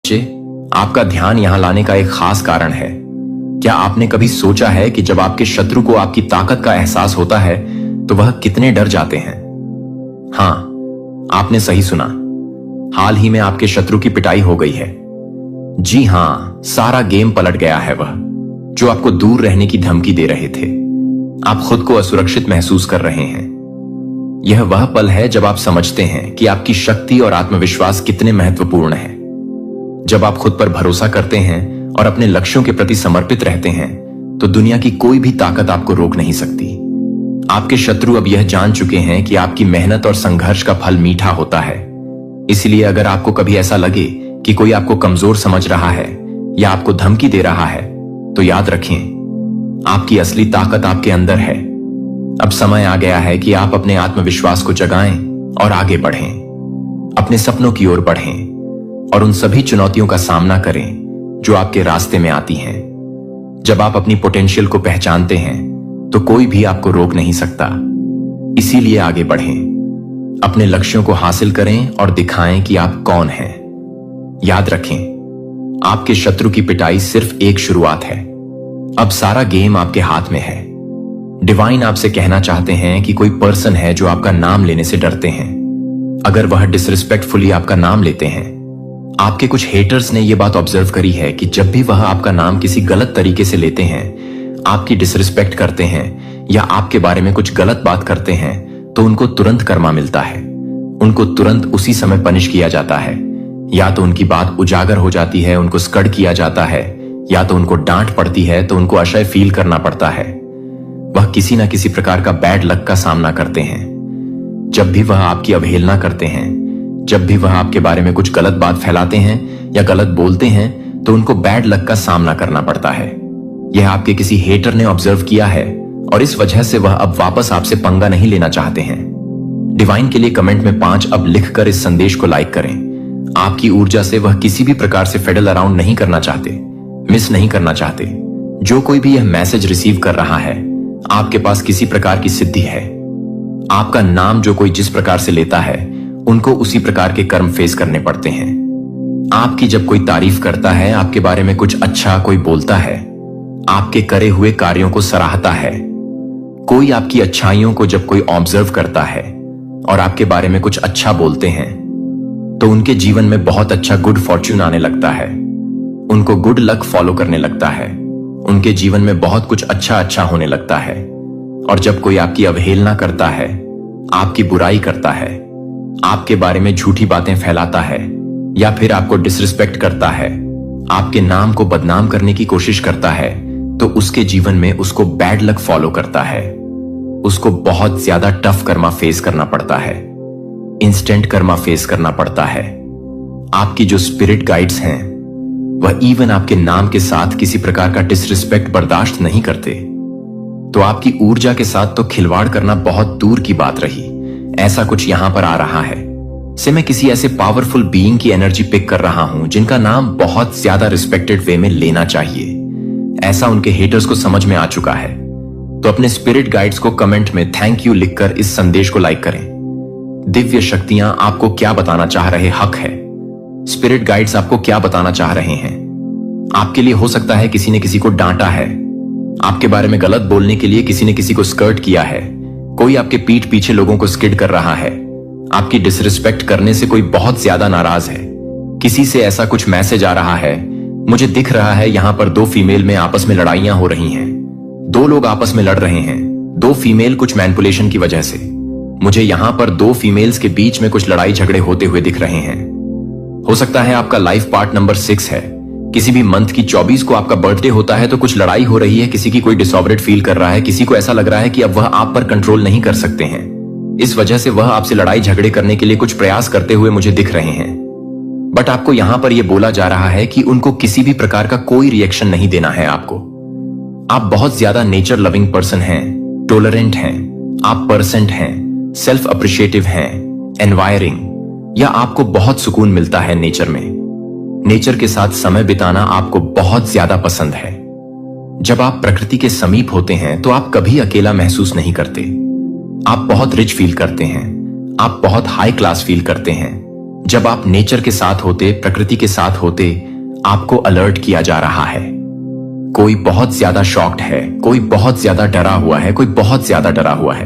बच्चे, आपका ध्यान यहां लाने का एक खास कारण है। क्या आपने कभी सोचा है कि जब आपके शत्रु को आपकी ताकत का एहसास होता है तो वह कितने डर जाते हैं? हाँ, आपने सही सुना। हाल ही में आपके शत्रु की पिटाई हो गई है। जी हां, सारा गेम पलट गया है। वह जो आपको दूर रहने की धमकी दे रहे थे, आप खुद को असुरक्षित महसूस कर रहे हैं। यह वह पल है जब आप समझते हैं कि आपकी शक्ति और आत्मविश्वास कितने महत्वपूर्ण हैं। जब आप खुद पर भरोसा करते हैं और अपने लक्ष्यों के प्रति समर्पित रहते हैं तो दुनिया की कोई भी ताकत आपको रोक नहीं सकती। आपके शत्रु अब यह जान चुके हैं कि आपकी मेहनत और संघर्ष का फल मीठा होता है। इसलिए अगर आपको कभी ऐसा लगे कि कोई आपको कमजोर समझ रहा है या आपको धमकी दे रहा है तो याद रखें, आपकी असली ताकत आपके अंदर है। अब समय आ गया है कि आप अपने आत्मविश्वास को जगाएं और आगे बढ़ें, अपने सपनों की ओर बढ़ें और उन सभी चुनौतियों का सामना करें जो आपके रास्ते में आती हैं। जब आप अपनी पोटेंशियल को पहचानते हैं तो कोई भी आपको रोक नहीं सकता। इसीलिए आगे बढ़ें, अपने लक्ष्यों को हासिल करें और दिखाएं कि आप कौन हैं। याद रखें, आपके शत्रु की पिटाई सिर्फ एक शुरुआत है। अब सारा गेम आपके हाथ में है। डिवाइन आपसे कहना चाहते हैं कि कोई पर्सन है जो आपका नाम लेने से डरते हैं। अगर वह डिसरिस्पेक्टफुली आपका नाम लेते हैं, आपके कुछ हेटर्स ने यह बात ऑब्जर्व करी है कि जब भी वह आपका नाम किसी गलत तरीके से लेते हैं, आपकी डिसरिस्पेक्ट करते हैं या आपके बारे में कुछ गलत बात करते हैं तो उनको तुरंत कर्मा मिलता है। उनको तुरंत उसी समय पनिश किया जाता है। या तो उनकी बात उजागर हो जाती है, उनको स्कड किया जाता है, या तो उनको डांट पड़ती है तो उनको असह्य फील करना पड़ता है। वह किसी ना किसी प्रकार का बैड लक का सामना करते हैं। जब भी वह आपकी अवहेलना करते हैं, जब भी वह आपके बारे में कुछ गलत बात फैलाते हैं या गलत बोलते हैं तो उनको बैड लक का सामना करना पड़ता है। यह आपके किसी हेटर ने ऑब्जर्व किया है और इस वजह से वह अब वापस आपसे पंगा नहीं लेना चाहते हैं। डिवाइन के लिए कमेंट में 5 अब लिखकर इस संदेश को लाइक करें। आपकी ऊर्जा से वह किसी भी प्रकार से फेडल अराउंड नहीं करना चाहते, मिस नहीं करना चाहते। जो कोई भी यह मैसेज रिसीव कर रहा है, आपके पास किसी प्रकार की सिद्धि है। आपका नाम जो कोई जिस प्रकार से लेता है, उनको उसी प्रकार के कर्म फेस करने पड़ते हैं। आपकी जब कोई तारीफ करता है, आपके बारे में कुछ अच्छा कोई बोलता है, आपके करे हुए कार्यों को सराहता है, कोई आपकी अच्छाइयों को जब कोई ऑब्जर्व करता है और आपके बारे में कुछ अच्छा बोलते हैं तो उनके जीवन में बहुत अच्छा गुड फॉर्च्यून आने लगता है। उनको गुड लक फॉलो करने लगता है। उनके जीवन में बहुत कुछ अच्छा होने लगता है। और जब कोई आपकी अवहेलना करता है, आपकी बुराई करता है, आपके बारे में झूठी बातें फैलाता है या फिर आपको डिसरिस्पेक्ट करता है, आपके नाम को बदनाम करने की कोशिश करता है, तो उसके जीवन में उसको बैड लक फॉलो करता है। उसको बहुत ज्यादा टफ कर्मा फेस करना पड़ता है, इंस्टेंट कर्मा फेस करना पड़ता है। आपकी जो स्पिरिट गाइड्स हैं, वह इवन आपके नाम के साथ किसी प्रकार का डिसरिस्पेक्ट बर्दाश्त नहीं करते। तो आपकी ऊर्जा के साथ तो खिलवाड़ करना बहुत दूर की बात रही। ऐसा कुछ यहां पर आ रहा है से मैं किसी ऐसे पावरफुल बीइंग की एनर्जी पिक कर रहा हूं जिनका नाम बहुत ज्यादा रिस्पेक्टेड वे में लेना चाहिए। ऐसा उनके हेटर्स को समझ में आ चुका है। तो अपने स्पिरिट गाइड्स को कमेंट में थैंक यू लिखकर इस संदेश को लाइक करें। दिव्य शक्तियां आपको क्या बताना चाह रहे हक है। स्पिरिट गाइड्स आपको क्या बताना चाह रहे हैं। आपके लिए हो सकता है किसी ने किसी को डांटा है, आपके बारे में गलत बोलने के लिए किसी ने किसी को स्कर्ट किया है, कोई आपके पीठ पीछे लोगों को स्किड कर रहा है, आपकी डिसरिस्पेक्ट करने से कोई बहुत ज्यादा नाराज है, किसी से ऐसा कुछ मैसेज आ रहा है। मुझे दिख रहा है यहां पर 2 फीमेल में आपस में लड़ाइयां हो रही हैं, 2 लोग आपस में लड़ रहे हैं, 2 फीमेल कुछ मैनिपुलेशन की वजह से। मुझे यहां पर 2 फीमेल्स के बीच में कुछ लड़ाई झगड़े होते हुए दिख रहे हैं। हो सकता है आपका लाइफ पार्ट नंबर 6 है। किसी भी मंथ की 24 को आपका बर्थडे होता है तो कुछ लड़ाई हो रही है, किसी की कोई डिसऑर्डर्ड फील कर रहा है, किसी को ऐसा लग रहा है कि अब वह आप पर कंट्रोल नहीं कर सकते हैं। इस वजह से वह आपसे लड़ाई झगड़े करने के लिए कुछ प्रयास करते हुए मुझे दिख रहे हैं। बट आपको यहां पर यह बोला जा रहा है कि उनको किसी भी प्रकार का कोई रिएक्शन नहीं देना है आपको। आप बहुत ज्यादा नेचर लविंग पर्सन हैं, टॉलरेंट हैं, आप परसेंट हैं, सेल्फ अप्रिशिएटिव हैं, एनवायरिंग, या आपको बहुत सुकून मिलता है नेचर में। नेचर के साथ समय बिताना आपको बहुत ज्यादा पसंद है। जब आप प्रकृति के समीप होते हैं तो आप कभी अकेला महसूस नहीं करते। आप बहुत रिच फील करते हैं, आप बहुत हाई क्लास फील करते हैं। जब आप नेचर के साथ होते, प्रकृति के साथ होते, आपको अलर्ट किया जा रहा है। कोई बहुत ज्यादा शॉक्ड है, कोई बहुत ज्यादा डरा हुआ है, कोई बहुत ज्यादा डरा हुआ है,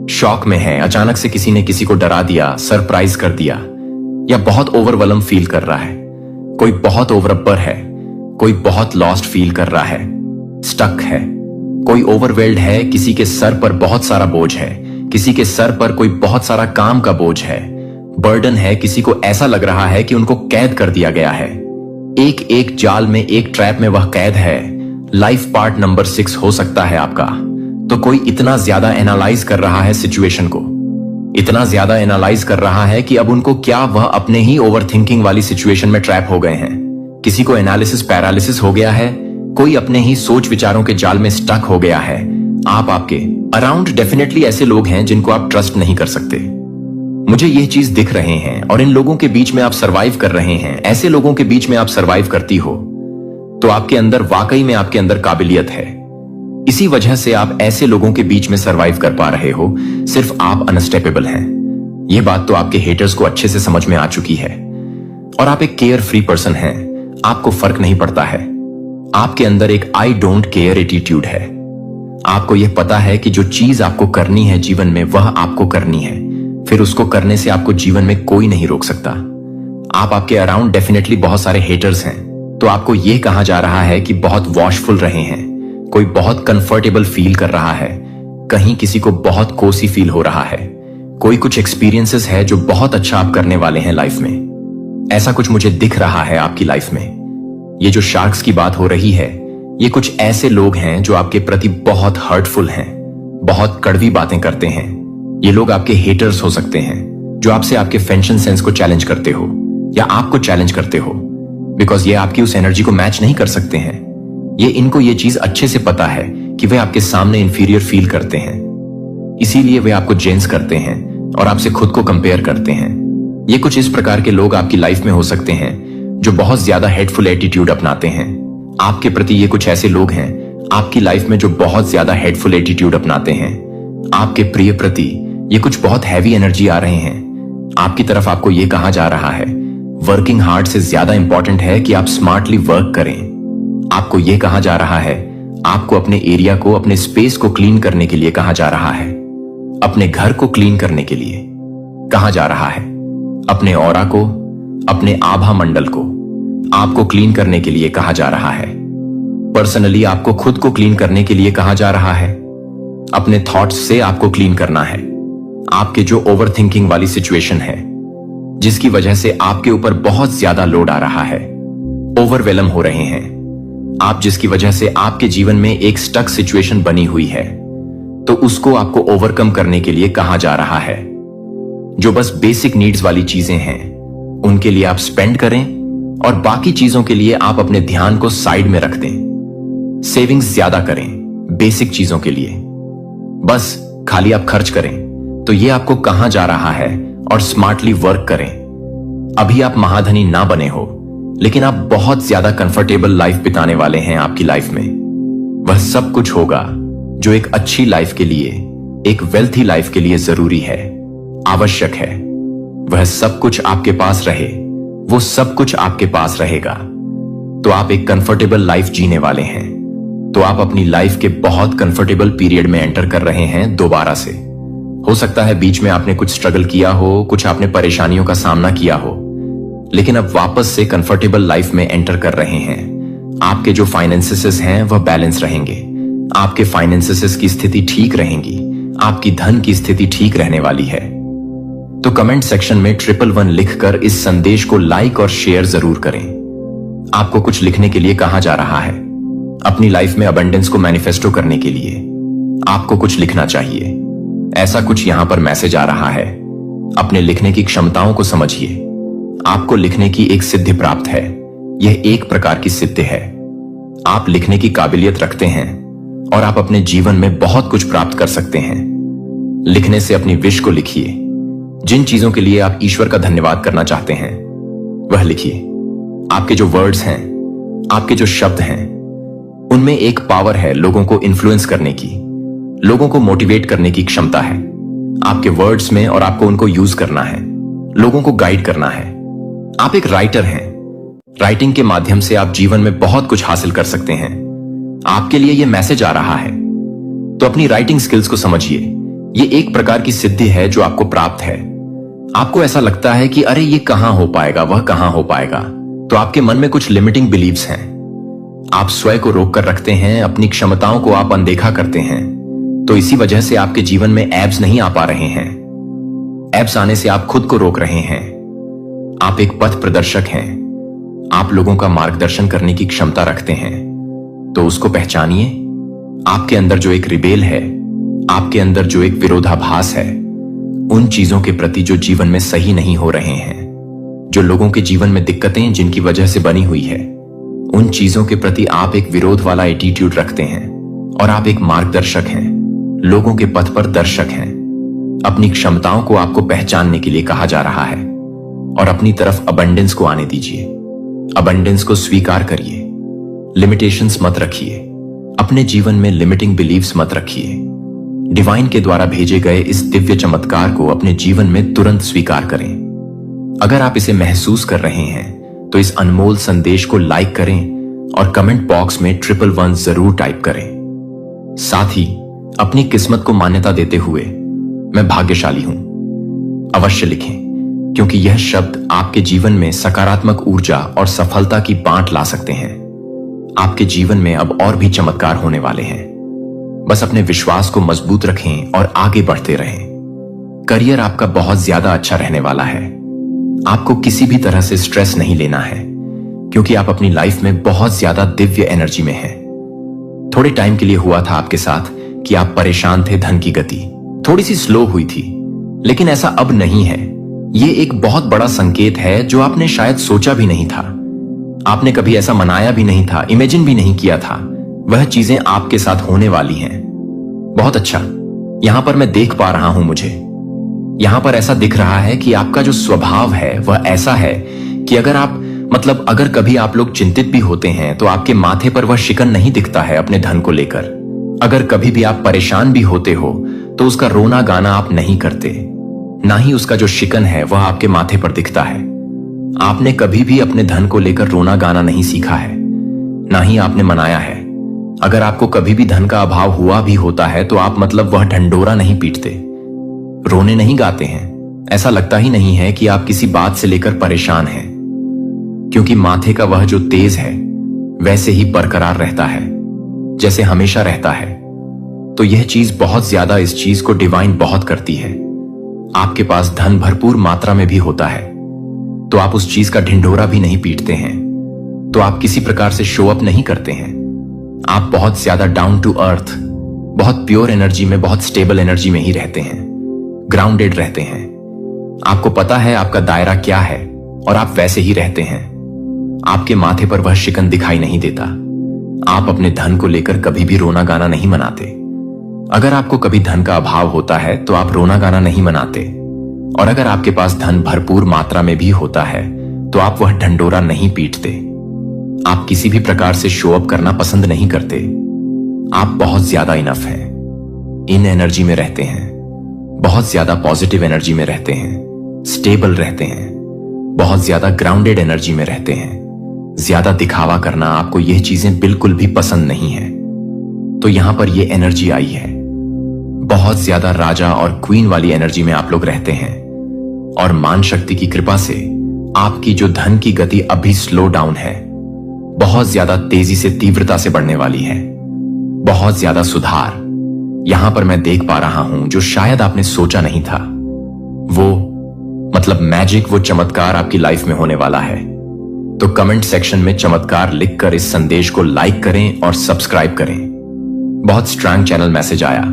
शॉक में है, अचानक से किसी ने किसी को डरा दिया, सरप्राइज कर दिया, या बहुत ओवरवेलम फील कर रहा है। कोई बहुत ओवरअपर है, कोई बहुत लॉस्ट फील कर रहा है, स्टक है, कोई ओवरवेल्ड है, किसी के सर पर बहुत सारा बोझ है, किसी के सर पर कोई बहुत सारा काम का बोझ है, बर्डन है, किसी को ऐसा लग रहा है कि उनको कैद कर दिया गया है। एक एक जाल में, एक ट्रैप में वह कैद है। लाइफ पार्ट नंबर 6 हो सकता है आपका। तो कोई इतना ज्यादा एनालाइज कर रहा है सिचुएशन को, इतना ज्यादा एनालाइज कर रहा है कि अब उनको क्या वह अपने ही ओवरथिंकिंग वाली सिचुएशन में ट्रैप हो गए हैं। किसी को एनालिसिस पैरालिसिस हो गया है, कोई अपने ही सोच विचारों के जाल में स्टक हो गया है। आपके अराउंड डेफिनेटली ऐसे लोग हैं जिनको आप ट्रस्ट नहीं कर सकते। मुझे ये चीज दिख रहे हैं, और इन लोगों के बीच में आप सरवाइव कर रहे हैं। ऐसे लोगों के बीच में आप सरवाइव करती हो तो आपके अंदर, वाकई में आपके अंदर काबिलियत है। इसी वजह से आप ऐसे लोगों के बीच में सरवाइव कर पा रहे हो। सिर्फ आप अनस्टेपेबल हैं। यह बात तो आपके हेटर्स को अच्छे से समझ में आ चुकी है। और आप एक केयर फ्री पर्सन हैं। आपको फर्क नहीं पड़ता है। आपके अंदर एक आई डोंट केयर एटीट्यूड है। आपको यह पता है कि जो चीज आपको करनी है जीवन में, वह आपको करनी है। फिर उसको करने से आपको जीवन में कोई नहीं रोक सकता। आपके अराउंड डेफिनेटली बहुत सारे हेटर्स हैं। तो आपको यह कहा जा रहा है कि बहुत वॉशफुल रहे हैं, कोई बहुत कंफर्टेबल फील कर रहा है, कहीं किसी को बहुत कोसी फील हो रहा है, कोई कुछ एक्सपीरियंसेस है जो बहुत अच्छा आप करने वाले हैं लाइफ में। ऐसा कुछ मुझे दिख रहा है आपकी लाइफ में। ये जो शार्क्स की बात हो रही है, ये कुछ ऐसे लोग हैं जो आपके प्रति बहुत हर्टफुल हैं, बहुत कड़वी बातें करते हैं। ये लोग आपके हेटर्स हो सकते हैं, जो आपसे आपके फैशन सेंस को चैलेंज करते हो या आपको चैलेंज करते हो, बिकॉज ये आपकी उस एनर्जी को मैच नहीं कर सकते हैं। इनको ये चीज अच्छे से पता है कि वे आपके सामने इंफीरियर फील करते हैं, इसीलिए वे आपको जेंस करते हैं और आपसे खुद को कंपेयर करते हैं। ये कुछ इस प्रकार के लोग आपकी लाइफ में हो सकते हैं जो बहुत ज्यादा हेटफुल एटीट्यूड अपनाते हैं आपके प्रति। ये कुछ ऐसे लोग हैं आपकी लाइफ में जो बहुत ज्यादा हेटफुल एटीट्यूड अपनाते हैं आपके प्रिय प्रति। ये कुछ बहुत हैवी एनर्जी आ रहे हैं आपकी तरफ। आपको ये कहा जा रहा है वर्किंग हार्ड से ज्यादा इंपॉर्टेंट है कि आप स्मार्टली वर्क करें। आपको यह कहा जा रहा है, आपको अपने एरिया को, अपने स्पेस को क्लीन करने के लिए कहा जा रहा है, अपने घर को क्लीन करने के लिए कहा जा रहा है, अपने ऑरा को, अपने आभा मंडल को आपको क्लीन करने के लिए कहा जा रहा है। पर्सनली आपको खुद को क्लीन करने के लिए कहा जा रहा है। अपने थॉट्स से आपको क्लीन करना है। आपके जो ओवरथिंकिंग वाली सिचुएशन है, जिसकी वजह से आपके ऊपर बहुत ज्यादा लोड आ रहा है, ओवरवेलम हो रहे हैं आप, जिसकी वजह से आपके जीवन में एक स्टक सिचुएशन बनी हुई है, तो उसको आपको ओवरकम करने के लिए कहा जा रहा है। जो बस बेसिक नीड्स वाली चीजें हैं उनके लिए आप स्पेंड करें और बाकी चीजों के लिए आप अपने ध्यान को साइड में रख दें। सेविंग्स ज्यादा करें बेसिक चीजों के लिए, बस खाली आप खर्च करें। तो ये आपको कहा जा रहा है, और स्मार्टली वर्क करें। अभी आप महाधनी ना बने हो, लेकिन आप बहुत ज्यादा कंफर्टेबल लाइफ बिताने वाले हैं। आपकी लाइफ में वह सब कुछ होगा जो एक अच्छी लाइफ के लिए, एक वेल्थी लाइफ के लिए जरूरी है, आवश्यक है। वह सब कुछ आपके पास रहे, वो सब कुछ आपके पास रहेगा। तो आप एक कंफर्टेबल लाइफ जीने वाले हैं। तो आप अपनी लाइफ के बहुत कंफर्टेबल पीरियड में एंटर कर रहे हैं दोबारा से। हो सकता है बीच में आपने कुछ स्ट्रगल किया हो, कुछ आपने परेशानियों का सामना किया हो, लेकिन अब वापस से कंफर्टेबल लाइफ में एंटर कर रहे हैं। आपके जो फाइनेंसेस हैं वह बैलेंस रहेंगे, आपके फाइनेंसेस की स्थिति ठीक रहेंगी, आपकी धन की स्थिति ठीक रहने वाली है। तो कमेंट सेक्शन में 111 लिखकर इस संदेश को लाइक और शेयर जरूर करें। आपको कुछ लिखने के लिए कहा जा रहा है। अपनी लाइफ में अबंडेंस को मैनिफेस्टो करने के लिए आपको कुछ लिखना चाहिए। ऐसा कुछ यहां पर मैसेज आ रहा है। अपने लिखने की क्षमताओं को समझिए। आपको लिखने की एक सिद्धि प्राप्त है। यह एक प्रकार की सिद्धि है। आप लिखने की काबिलियत रखते हैं और आप अपने जीवन में बहुत कुछ प्राप्त कर सकते हैं। लिखने से अपनी विश को लिखिए। जिन चीजों के लिए आप ईश्वर का धन्यवाद करना चाहते हैं वह लिखिए। आपके जो वर्ड्स हैं, आपके जो शब्द हैं, उनमें एक पावर है लोगों को इन्फ्लुएंस करने की, लोगों को मोटिवेट करने की क्षमता है आपके वर्ड्स में, और आपको उनको यूज करना है। लोगों को गाइड करना है। आप एक राइटर हैं। राइटिंग के माध्यम से आप जीवन में बहुत कुछ हासिल कर सकते हैं। आपके लिए यह मैसेज आ रहा है, तो अपनी राइटिंग स्किल्स को समझिए। यह एक प्रकार की सिद्धि है जो आपको प्राप्त है। आपको ऐसा लगता है कि अरे ये कहां हो पाएगा, वह कहां हो पाएगा, तो आपके मन में कुछ लिमिटिंग बिलीव्स हैं। आप स्वयं को रोक कर रखते हैं, अपनी क्षमताओं को आप अनदेखा करते हैं। तो इसी वजह से आपके जीवन में एब्स नहीं आ पा रहे हैं। एब्स आने से आप खुद को रोक रहे हैं। आप एक पथ प्रदर्शक हैं। आप लोगों का मार्गदर्शन करने की क्षमता रखते हैं, तो उसको पहचानिए। आपके अंदर जो एक रिबेल है, आपके अंदर जो एक विरोधाभास है, उन चीजों के प्रति जो जीवन में सही नहीं हो रहे हैं, जो लोगों के जीवन में दिक्कतें जिनकी वजह से बनी हुई है, उन चीजों के प्रति आप एक विरोध वाला एटीट्यूड रखते हैं और आप एक मार्गदर्शक हैं, लोगों के पथ पर दर्शक हैं। अपनी क्षमताओं को आपको पहचानने के लिए कहा जा रहा है और अपनी तरफ अबंडेंस को आने दीजिए। अबंडेंस को स्वीकार करिए। लिमिटेशंस मत रखिए। अपने जीवन में लिमिटिंग बिलीव्स मत रखिए। डिवाइन के द्वारा भेजे गए इस दिव्य चमत्कार को अपने जीवन में तुरंत स्वीकार करें। अगर आप इसे महसूस कर रहे हैं तो इस अनमोल संदेश को लाइक करें और कमेंट बॉक्स में 111 जरूर टाइप करें। साथ ही अपनी किस्मत को मान्यता देते हुए मैं भाग्यशाली हूं अवश्य लिखें, क्योंकि यह शब्द आपके जीवन में सकारात्मक ऊर्जा और सफलता की बांट ला सकते हैं। आपके जीवन में अब और भी चमत्कार होने वाले हैं। बस अपने विश्वास को मजबूत रखें और आगे बढ़ते रहें। करियर आपका बहुत ज्यादा अच्छा रहने वाला है। आपको किसी भी तरह से स्ट्रेस नहीं लेना है, क्योंकि आप अपनी लाइफ में बहुत ज्यादा दिव्य एनर्जी में हैं। थोड़े टाइम के लिए हुआ था आपके साथ कि आप परेशान थे। धन की गति थोड़ी सी स्लो हुई थी, लेकिन ऐसा अब नहीं है। ये एक बहुत बड़ा संकेत है जो आपने शायद सोचा भी नहीं था। आपने कभी ऐसा मनाया भी नहीं था, इमेजिन भी नहीं किया था। वह चीजें आपके साथ होने वाली हैं। बहुत अच्छा, यहां पर मैं देख पा रहा हूं। मुझे यहां पर ऐसा दिख रहा है कि आपका जो स्वभाव है वह ऐसा है कि अगर कभी आप लोग चिंतित भी होते हैं तो आपके माथे पर वह शिकन नहीं दिखता है अपने धन को लेकर। अगर कभी भी आप परेशान भी होते हो तो उसका रोना गाना आप नहीं करते, ना ही उसका जो शिकन है वह आपके माथे पर दिखता है। आपने कभी भी अपने धन को लेकर रोना गाना नहीं सीखा है, ना ही आपने मनाया है। अगर आपको कभी भी धन का अभाव हुआ भी होता है तो आप वह ढंडोरा नहीं पीटते, रोने नहीं गाते हैं। ऐसा लगता ही नहीं है कि आप किसी बात से लेकर परेशान हैं, क्योंकि माथे का वह जो तेज है वैसे ही बरकरार रहता है जैसे हमेशा रहता है। तो यह चीज बहुत ज्यादा, इस चीज को डिवाइन बहुत करती है। आपके पास धन भरपूर मात्रा में भी होता है तो आप उस चीज का ढिंढोरा भी नहीं पीटते हैं, तो आप किसी प्रकार से शो अप नहीं करते हैं। आप बहुत ज्यादा डाउन टू अर्थ, बहुत प्योर एनर्जी में, बहुत स्टेबल एनर्जी में ही रहते हैं, ग्राउंडेड रहते हैं। आपको पता है आपका दायरा क्या है और आप वैसे ही रहते हैं। आपके माथे पर वह शिकन दिखाई नहीं देता। आप अपने धन को लेकर कभी भी रोना गाना नहीं मनाते। अगर आपको कभी धन का अभाव होता है तो आप रोना गाना नहीं मनाते, और अगर आपके पास धन भरपूर मात्रा में भी होता है तो आप वह ढंडोरा नहीं पीटते। आप किसी भी प्रकार से शो अप करना पसंद नहीं करते। आप बहुत ज्यादा इनफ हैं, इन एनर्जी में रहते हैं, बहुत ज्यादा पॉजिटिव एनर्जी में रहते हैं, स्टेबल रहते हैं, बहुत ज्यादा ग्राउंडेड एनर्जी में रहते हैं। ज्यादा दिखावा करना, आपको यह चीजें बिल्कुल भी पसंद नहीं है। तो यहां पर यह एनर्जी आई है। बहुत ज्यादा राजा और क्वीन वाली एनर्जी में आप लोग रहते हैं, और मान शक्ति की कृपा से आपकी जो धन की गति अभी स्लो डाउन है, बहुत ज्यादा तेजी से, तीव्रता से बढ़ने वाली है। बहुत ज्यादा सुधार यहां पर मैं देख पा रहा हूं जो शायद आपने सोचा नहीं था। वो मैजिक, वो चमत्कार आपकी लाइफ में होने वाला है। तो कमेंट सेक्शन में चमत्कार लिखकर इस संदेश को लाइक करें और सब्सक्राइब करें। बहुत स्ट्रांग चैनल मैसेज आया,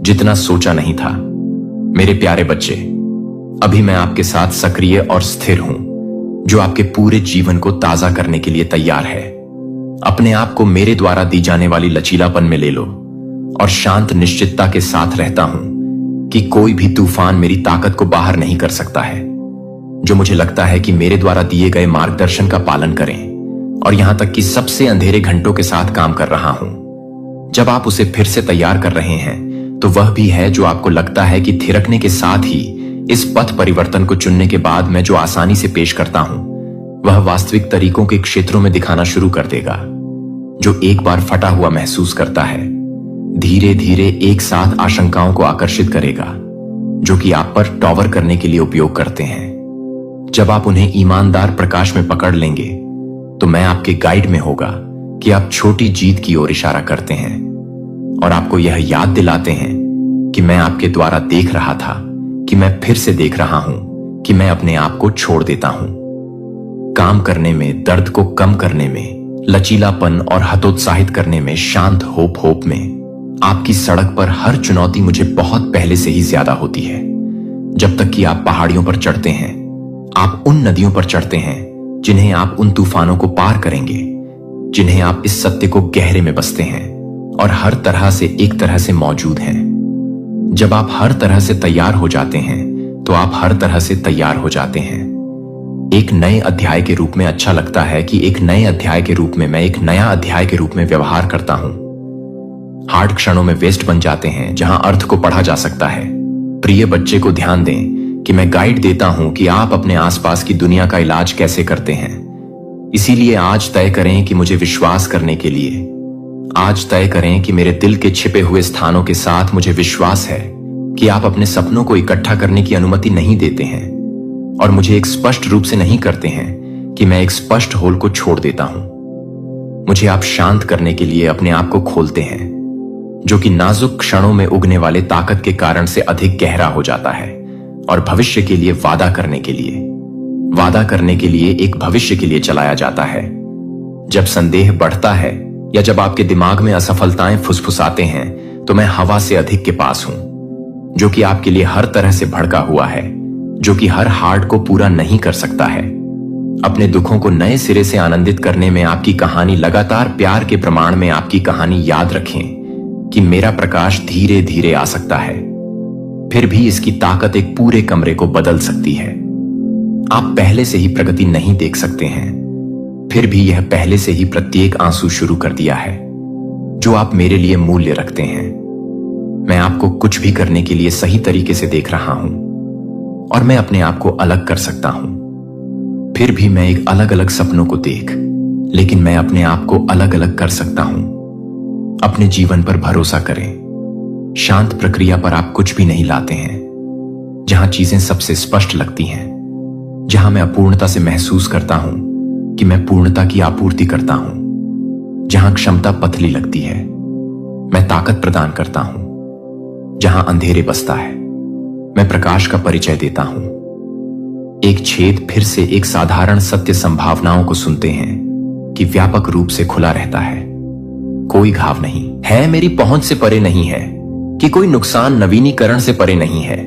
जितना सोचा नहीं था। मेरे प्यारे बच्चे, अभी मैं आपके साथ सक्रिय और स्थिर हूं, जो आपके पूरे जीवन को ताजा करने के लिए तैयार है। अपने आप को मेरे द्वारा दी जाने वाली लचीलापन में ले लो और शांत निश्चितता के साथ रहता हूं कि कोई भी तूफान मेरी ताकत को बाहर नहीं कर सकता है। जो मुझे लगता है कि मेरे द्वारा दिए गए मार्गदर्शन का पालन करें, और यहां तक कि सबसे अंधेरे घंटों के साथ काम कर रहा हूं। जब आप उसे फिर से तैयार कर रहे हैं तो वह भी है जो आपको लगता है कि थिरकने के साथ ही इस पथ परिवर्तन को चुनने के बाद मैं जो आसानी से पेश करता हूं वह वास्तविक तरीकों के क्षेत्रों में दिखाना शुरू कर देगा। जो एक बार फटा हुआ महसूस करता है धीरे धीरे एक साथ आशंकाओं को आकर्षित करेगा जो कि आप पर टॉवर करने के लिए उपयोग करते हैं। जब आप उन्हें ईमानदार प्रकाश में पकड़ लेंगे तो मैं आपके गाइड में होगा कि आप छोटी जीत की ओर इशारा करते हैं और आपको यह याद दिलाते हैं कि मैं आपके द्वारा देख रहा था, कि मैं फिर से देख रहा हूं, कि मैं अपने आप को छोड़ देता हूं। काम करने में, दर्द को कम करने में, लचीलापन और हतोत्साहित करने में, शांत होप में आपकी सड़क पर हर चुनौती मुझे बहुत पहले से ही ज्यादा होती है। जब तक कि आप पहाड़ियों पर चढ़ते हैं, आप उन नदियों पर चढ़ते हैं जिन्हें आप उन तूफानों को पार करेंगे, जिन्हें आप इस सत्य को गहरे में बसते हैं और हर तरह से एक तरह से मौजूद हैं। जब आप हर तरह से तैयार हो जाते हैं तो आप हर तरह से तैयार हो जाते हैं। एक नए अध्याय के रूप में अच्छा लगता है कि एक नए अध्याय के रूप में मैं एक नया अध्याय के रूप में व्यवहार करता हूं। हार्ड क्षणों में वेस्ट बन जाते हैं जहां अर्थ को पढ़ा जा सकता है। प्रिय बच्चे को ध्यान दें कि मैं गाइड देता हूं कि आप अपने आसपास की दुनिया का इलाज कैसे करते हैं। इसीलिए आज तय करें कि मुझे विश्वास करने के लिए, आज तय करें कि मेरे दिल के छिपे हुए स्थानों के साथ मुझे विश्वास है कि आप अपने सपनों को इकट्ठा करने की अनुमति नहीं देते हैं और मुझे एक स्पष्ट रूप से नहीं करते हैं कि मैं एक स्पष्ट होल को छोड़ देता हूं। मुझे आप शांत करने के लिए अपने आप को खोलते हैं, जो कि नाजुक क्षणों में उगने वाले ताकत के कारण से अधिक गहरा हो जाता है और भविष्य के लिए वादा करने के लिए एक भविष्य के लिए चलाया जाता है। जब संदेह बढ़ता है या जब आपके दिमाग में असफलताएं फुसफुसाते हैं तो मैं हवा से अधिक के पास हूं, जो कि आपके लिए हर तरह से भड़का हुआ है, जो कि हर हार्ट को पूरा नहीं कर सकता है। अपने दुखों को नए सिरे से आनंदित करने में आपकी कहानी, लगातार प्यार के प्रमाण में आपकी कहानी याद रखें कि मेरा प्रकाश धीरे धीरे आ सकता है, फिर भी इसकी ताकत एक पूरे कमरे को बदल सकती है। आप पहले से ही प्रगति नहीं देख सकते हैं, फिर भी यह पहले से ही प्रत्येक आंसू शुरू कर दिया है जो आप मेरे लिए मूल्य रखते हैं। मैं आपको कुछ भी करने के लिए सही तरीके से देख रहा हूं और मैं अपने आप को अलग कर सकता हूं। फिर भी मैं एक अलग अलग सपनों को देख, लेकिन मैं अपने आप को अलग अलग कर सकता हूं। अपने जीवन पर भरोसा करें। शांत प्रक्रिया पर आप कुछ भी नहीं लाते हैं। जहां चीजें सबसे स्पष्ट लगती हैं, जहां मैं अपूर्णता से महसूस करता हूं कि मैं पूर्णता की आपूर्ति करता हूं, जहां क्षमता पतली लगती है, मैं ताकत प्रदान करता हूं, जहां अंधेरे बसता है, मैं प्रकाश का परिचय देता हूं। एक छेद फिर से एक साधारण सत्य संभावनाओं को सुनते हैं कि व्यापक रूप से खुला रहता है। कोई घाव नहीं है मेरी पहुंच से परे नहीं है, कि कोई नुकसान नवीनीकरण से परे नहीं है।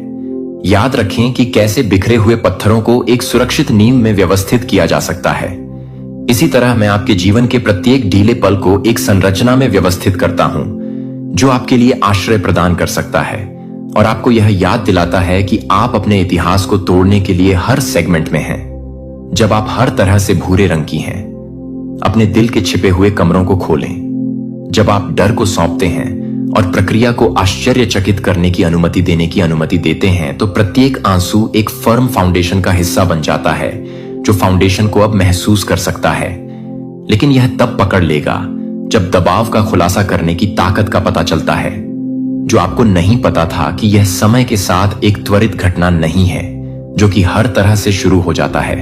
याद रखें कि कैसे बिखरे हुए पत्थरों को एक सुरक्षित नींव में व्यवस्थित किया जा सकता है। इसी तरह मैं आपके जीवन के प्रत्येक ढीले पल को एक संरचना में व्यवस्थित करता हूं जो आपके लिए आश्रय प्रदान कर सकता है और आपको यह याद दिलाता है कि आप अपने इतिहास को तोड़ने के लिए हर सेगमेंट में हैं। जब आप हर तरह से भूरे रंग की हैं, अपने दिल के छिपे हुए कमरों को खोलें। जब आप डर को सौंपते हैं और प्रक्रिया को आश्चर्यचकित करने की अनुमति देने की अनुमति देते हैं, तो प्रत्येक आंसू एक फर्म फाउंडेशन का हिस्सा बन जाता है जो फाउंडेशन को अब महसूस कर सकता है। लेकिन यह तब पकड़ लेगा जब दबाव का खुलासा करने की ताकत का पता चलता है, जो आपको नहीं पता था कि यह समय के साथ एक त्वरित घटना नहीं है जो कि हर तरह से शुरू हो जाता है।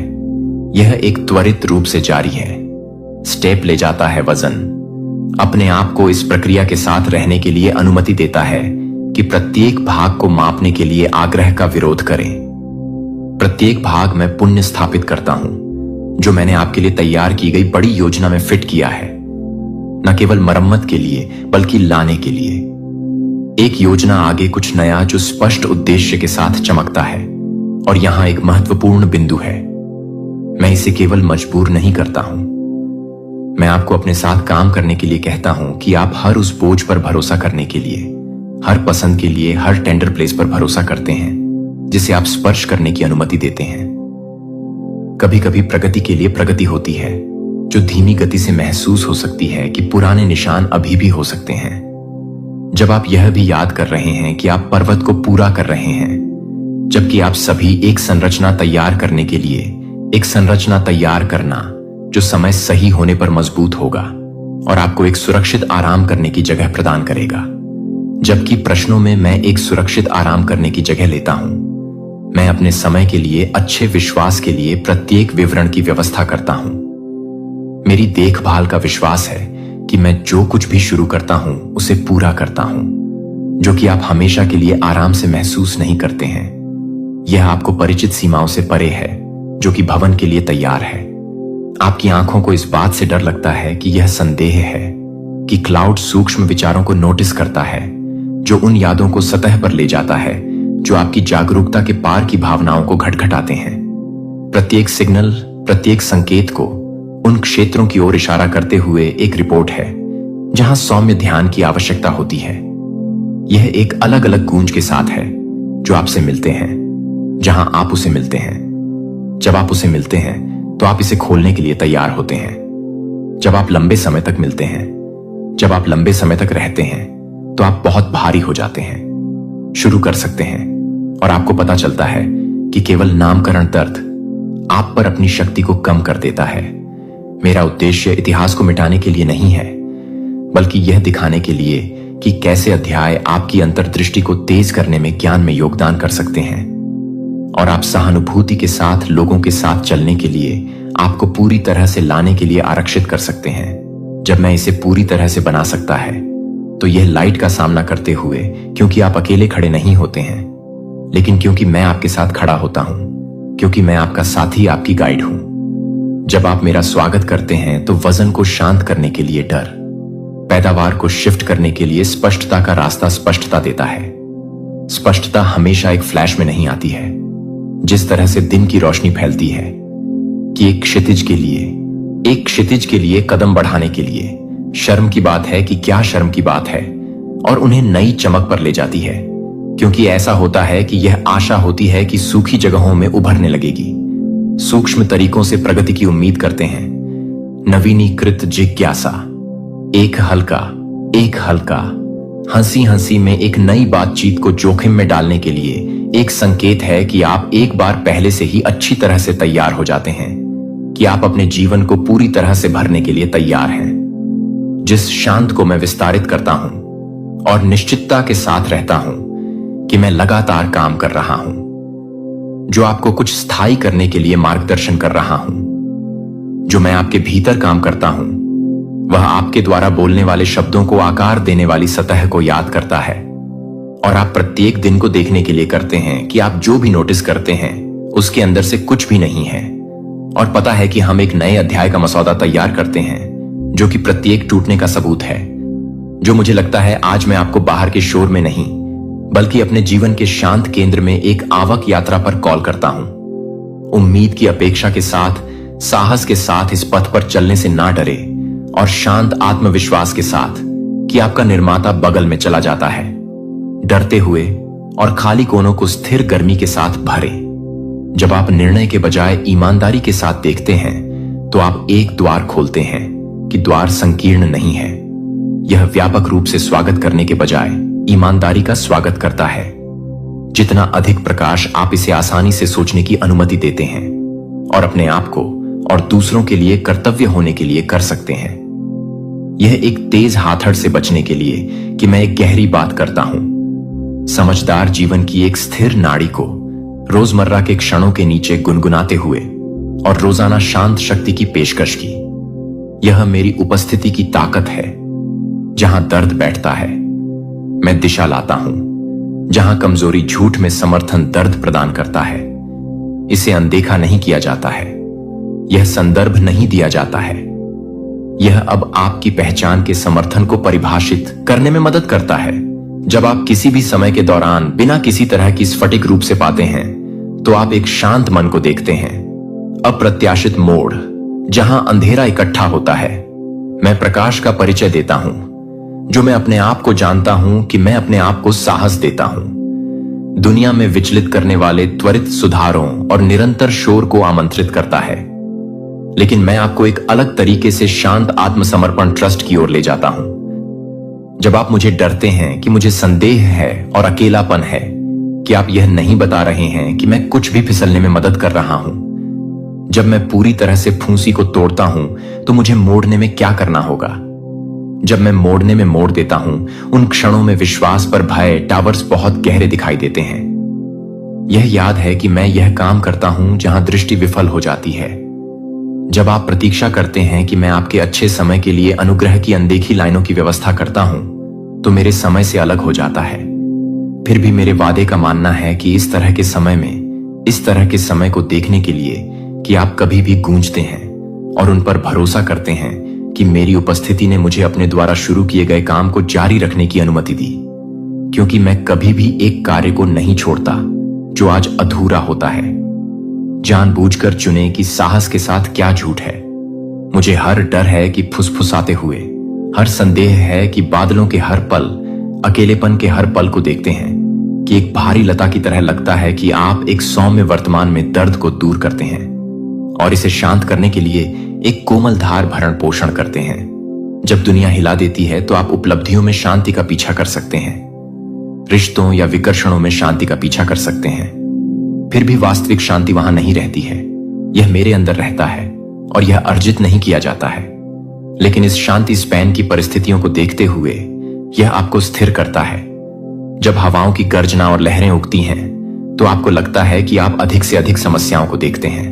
यह एक त्वरित रूप से जारी है, स्टेप ले जाता है वजन। अपने आप को इस प्रक्रिया के साथ रहने के लिए अनुमति देता है कि प्रत्येक भाग को मापने के लिए आग्रह का विरोध करें। प्रत्येक भाग में पुण्य स्थापित करता हूं जो मैंने आपके लिए तैयार की गई बड़ी योजना में फिट किया है, न केवल मरम्मत के लिए बल्कि लाने के लिए। एक योजना आगे कुछ नया जो स्पष्ट उद्देश्य के साथ चमकता है। और यहां एक महत्वपूर्ण बिंदु है, मैं इसे केवल मजबूर नहीं करता हूं, मैं आपको अपने साथ काम करने के लिए कहता हूं कि आप हर उस बोझ पर भरोसा करने के लिए, हर पसंद के लिए, हर टेंडर प्लेस पर भरोसा करते हैं जिसे आप स्पर्श करने की अनुमति देते हैं। कभी कभी प्रगति के लिए प्रगति होती है जो धीमी गति से महसूस हो सकती है कि पुराने निशान अभी भी हो सकते हैं। जब आप यह भी याद कर रहे हैं कि आप पर्वत को पूरा कर रहे हैं, जबकि आप सभी एक संरचना तैयार करने के लिए एक संरचना तैयार करना जो समय सही होने पर मजबूत होगा और आपको एक सुरक्षित आराम करने की जगह प्रदान करेगा। जबकि प्रश्नों में मैं एक सुरक्षित आराम करने की जगह लेता हूं, मैं अपने समय के लिए अच्छे विश्वास के लिए प्रत्येक विवरण की व्यवस्था करता हूं। मेरी देखभाल का विश्वास है कि मैं जो कुछ भी शुरू करता हूं उसे पूरा करता हूं, जो कि आप हमेशा के लिए आराम से महसूस नहीं करते हैं। यह आपको परिचित सीमाओं से परे है, जो कि भवन के लिए तैयार है। आपकी आंखों को इस बात से डर लगता है कि यह संदेह है कि क्लाउड सूक्ष्म विचारों को नोटिस करता है, जो उन यादों को सतह पर ले जाता है जो आपकी जागरूकता के पार की भावनाओं को घटघटाते हैं। प्रत्येक सिग्नल, प्रत्येक संकेत को उन क्षेत्रों की ओर इशारा करते हुए एक रिपोर्ट है जहां सौम्य ध्यान की आवश्यकता होती है। यह एक अलग अलग गूंज के साथ है जो आपसे मिलते हैं, जहां आप उसे मिलते हैं। जब आप उसे मिलते हैं तो आप इसे खोलने के लिए तैयार होते हैं। जब आप लंबे समय तक मिलते हैं, जब आप लंबे समय तक रहते हैं, तो आप बहुत भारी हो जाते हैं, शुरू कर सकते हैं, और आपको पता चलता है कि केवल नामकरण दर्द आप पर अपनी शक्ति को कम कर देता है। मेरा उद्देश्य इतिहास को मिटाने के लिए नहीं है, बल्कि यह दिखाने के लिए कि कैसे अध्याय आपकी अंतर्दृष्टि को तेज करने में ज्ञान में योगदान कर सकते हैं, और आप सहानुभूति के साथ लोगों के साथ चलने के लिए आपको पूरी तरह से लाने के लिए आरक्षित कर सकते हैं। जब मैं इसे पूरी तरह से बना सकता है तो यह लाइट का सामना करते हुए, क्योंकि आप अकेले खड़े नहीं होते हैं, लेकिन क्योंकि मैं आपके साथ खड़ा होता हूं, क्योंकि मैं आपका साथी, आपकी गाइड हूं। जब आप मेरा स्वागत करते हैं तो वजन को शांत करने के लिए डर, पैदावार को शिफ्ट करने के लिए स्पष्टता का रास्ता स्पष्टता देता है। स्पष्टता हमेशा एक फ्लैश में नहीं आती है, जिस तरह से दिन की रोशनी फैलती है कि एक क्षितिज के लिए कदम बढ़ाने के लिए शर्म की बात है कि क्या शर्म की बात है, और उन्हें नई चमक पर ले जाती है, क्योंकि ऐसा होता है कि यह आशा होती है कि सूखी जगहों में उभरने लगेगी। सूक्ष्म तरीकों से प्रगति की उम्मीद करते हैं। नवीनीकृत जिज्ञासा, एक हल्का हंसी हंसी में एक नई बातचीत को जोखिम में डालने के लिए एक संकेत है कि आप एक बार पहले से ही अच्छी तरह से तैयार हो जाते हैं, कि आप अपने जीवन को पूरी तरह से भरने के लिए तैयार हैं। जिस शांत को मैं विस्तारित करता हूं और निश्चितता के साथ रहता हूं कि मैं लगातार काम कर रहा हूं, जो आपको कुछ स्थायी करने के लिए मार्गदर्शन कर रहा हूं। जो मैं आपके भीतर काम करता हूं वह आपके द्वारा बोलने वाले शब्दों को आकार देने वाली सतह को याद करता है, और आप प्रत्येक दिन को देखने के लिए करते हैं कि आप जो भी नोटिस करते हैं उसके अंदर से कुछ भी नहीं है। और पता है कि हम एक नए अध्याय का मसौदा तैयार करते हैं जो कि प्रत्येक टूटने का सबूत है। जो मुझे लगता है आज मैं आपको बाहर के शोर में नहीं, बल्कि अपने जीवन के शांत केंद्र में एक आवक यात्रा पर कॉल करता हूं। उम्मीद की अपेक्षा के साथ, साहस के साथ इस पथ पर चलने से ना डरे, और शांत आत्मविश्वास के साथ कि आपका निर्माता बगल में चला जाता है। डरते हुए और खाली कोनों को स्थिर गर्मी के साथ भरे। जब आप निर्णय के बजाय ईमानदारी के साथ देखते हैं तो आप एक द्वार खोलते हैं कि द्वार संकीर्ण नहीं है। यह व्यापक रूप से स्वागत करने के बजाय ईमानदारी का स्वागत करता है। जितना अधिक प्रकाश आप इसे आसानी से सोचने की अनुमति देते हैं और अपने आप को और दूसरों के लिए कर्तव्य होने के लिए कर सकते हैं। यह एक तेज हाथड़ से बचने के लिए कि मैं एक गहरी बात करता हूं। समझदार जीवन की एक स्थिर नाड़ी को रोजमर्रा के क्षणों के नीचे गुनगुनाते हुए और रोजाना शांत शक्ति की पेशकश की। यह मेरी उपस्थिति की ताकत है। जहां दर्द बैठता है मैं दिशा लाता हूं, जहां कमजोरी झूठ में समर्थन दर्द प्रदान करता है। इसे अनदेखा नहीं किया जाता है, यह संदर्भ नहीं दिया जाता है। यह अब आपकी पहचान के समर्थन को परिभाषित करने में मदद करता है। जब आप किसी भी समय के दौरान बिना किसी तरह की स्फटिक रूप से पाते हैं तो आप एक शांत मन को देखते हैं। अप्रत्याशित मोड़, जहां अंधेरा इकट्ठा होता है, मैं प्रकाश का परिचय देता हूं। जो मैं अपने आप को जानता हूं कि मैं अपने आप को साहस देता हूं। दुनिया में विचलित करने वाले त्वरित सुधारों और निरंतर शोर को आमंत्रित करता है, लेकिन मैं आपको एक अलग तरीके से शांत आत्मसमर्पण ट्रस्ट की ओर ले जाता हूं। जब आप मुझे डरते हैं कि मुझे संदेह है और अकेलापन है, कि आप यह नहीं बता रहे हैं कि मैं कुछ भी फिसलने में मदद कर रहा हूं। जब मैं पूरी तरह से फूंसी को तोड़ता हूं तो मुझे मोड़ने में क्या करना होगा? जब मैं मोड़ने में मोड़ देता हूं, उन क्षणों में विश्वास पर भय टावर्स बहुत गहरे दिखाई देते हैं। यह याद है कि मैं यह काम करता हूं जहां दृष्टि विफल हो जाती है। जब आप प्रतीक्षा करते हैं कि मैं आपके अच्छे समय के लिए अनुग्रह की अनदेखी लाइनों की व्यवस्था करता हूं, तो मेरे समय से अलग हो जाता है। फिर भी मेरे वादे का मानना है कि इस तरह के समय में, इस तरह के समय को देखने के लिए कि आप कभी भी गूंजते हैं और उन पर भरोसा करते हैं कि मेरी उपस्थिति ने मुझे अपने द्वारा शुरू किए गए काम को जारी रखने की अनुमति दी, क्योंकि मैं कभी भी एक कार्य को नहीं छोड़ता जो आज अधूरा होता है। जानबूझकर चुने कि साहस के साथ क्या झूठ है। मुझे हर डर है कि फुसफुसाते हुए, हर संदेह है कि बादलों के हर पल, अकेलेपन के हर पल को देखते हैं कि एक भारी लता की तरह लगता है कि आप एक सौम्य वर्तमान में दर्द को दूर करते हैं और इसे शांत करने के लिए एक कोमल धार भरण पोषण करते हैं। जब दुनिया हिला देती है तो आप उपलब्धियों में शांति का पीछा कर सकते हैं, रिश्तों या विकर्षणों में शांति का पीछा कर सकते हैं, फिर भी वास्तविक शांति वहां नहीं रहती है। यह मेरे अंदर रहता है और यह अर्जित नहीं किया जाता है, लेकिन इस शांति स्पैन की परिस्थितियों को देखते हुए यह आपको स्थिर करता है। जब हवाओं की गर्जना और लहरें उगती हैं, तो आपको लगता है कि आप अधिक से अधिक समस्याओं को देखते हैं।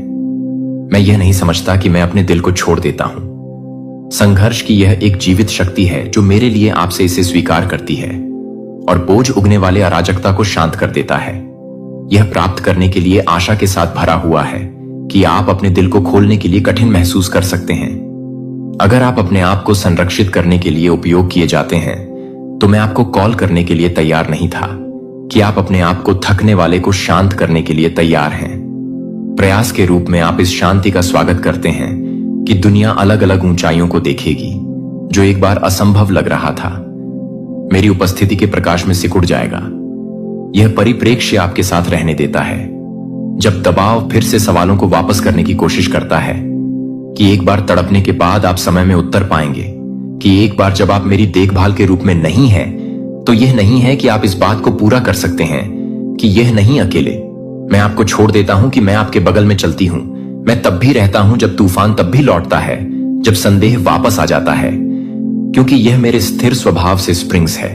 मैं यह नहीं समझता कि मैं अपने दिल को छोड़ देता हूं। संघर्ष की यह एक जीवित शक्ति है जो मेरे लिए आपसे इसे स्वीकार करती है और बोझ उगने वाले अराजकता को शांत कर देता है। यह प्राप्त करने के लिए आशा के साथ भरा हुआ है कि आप अपने दिल को खोलने के लिए कठिन महसूस कर सकते हैं। अगर आप अपने आप को संरक्षित करने के लिए उपयोग किए जाते हैं, तो मैं आपको कॉल करने के लिए तैयार नहीं था कि आप अपने आप को थकने वाले को शांत करने के लिए तैयार हैं। प्रयास के रूप में आप इस शांति का स्वागत करते हैं कि दुनिया अलग अलग ऊंचाइयों को देखेगी जो एक बार असंभव लग रहा था। मेरी उपस्थिति के प्रकाश में सिकुड़ जाएगा। यह परिप्रेक्ष्य आपके साथ रहने देता है। जब दबाव फिर से सवालों को वापस करने की कोशिश करता है कि एक बार तड़पने के बाद आप समय में उत्तर पाएंगे, कि एक बार जब आप मेरी देखभाल के रूप में नहीं हैं, तो यह नहीं है कि आप इस बात को पूरा कर सकते हैं कि यह नहीं अकेले। मैं आपको छोड़ देता हूं कि मैं आपके बगल में चलती हूं। मैं तब भी रहता हूं जब तूफान तब भी लौटता है, जब संदेह वापस आ जाता है, क्योंकि यह मेरे स्थिर स्वभाव से स्प्रिंग्स है।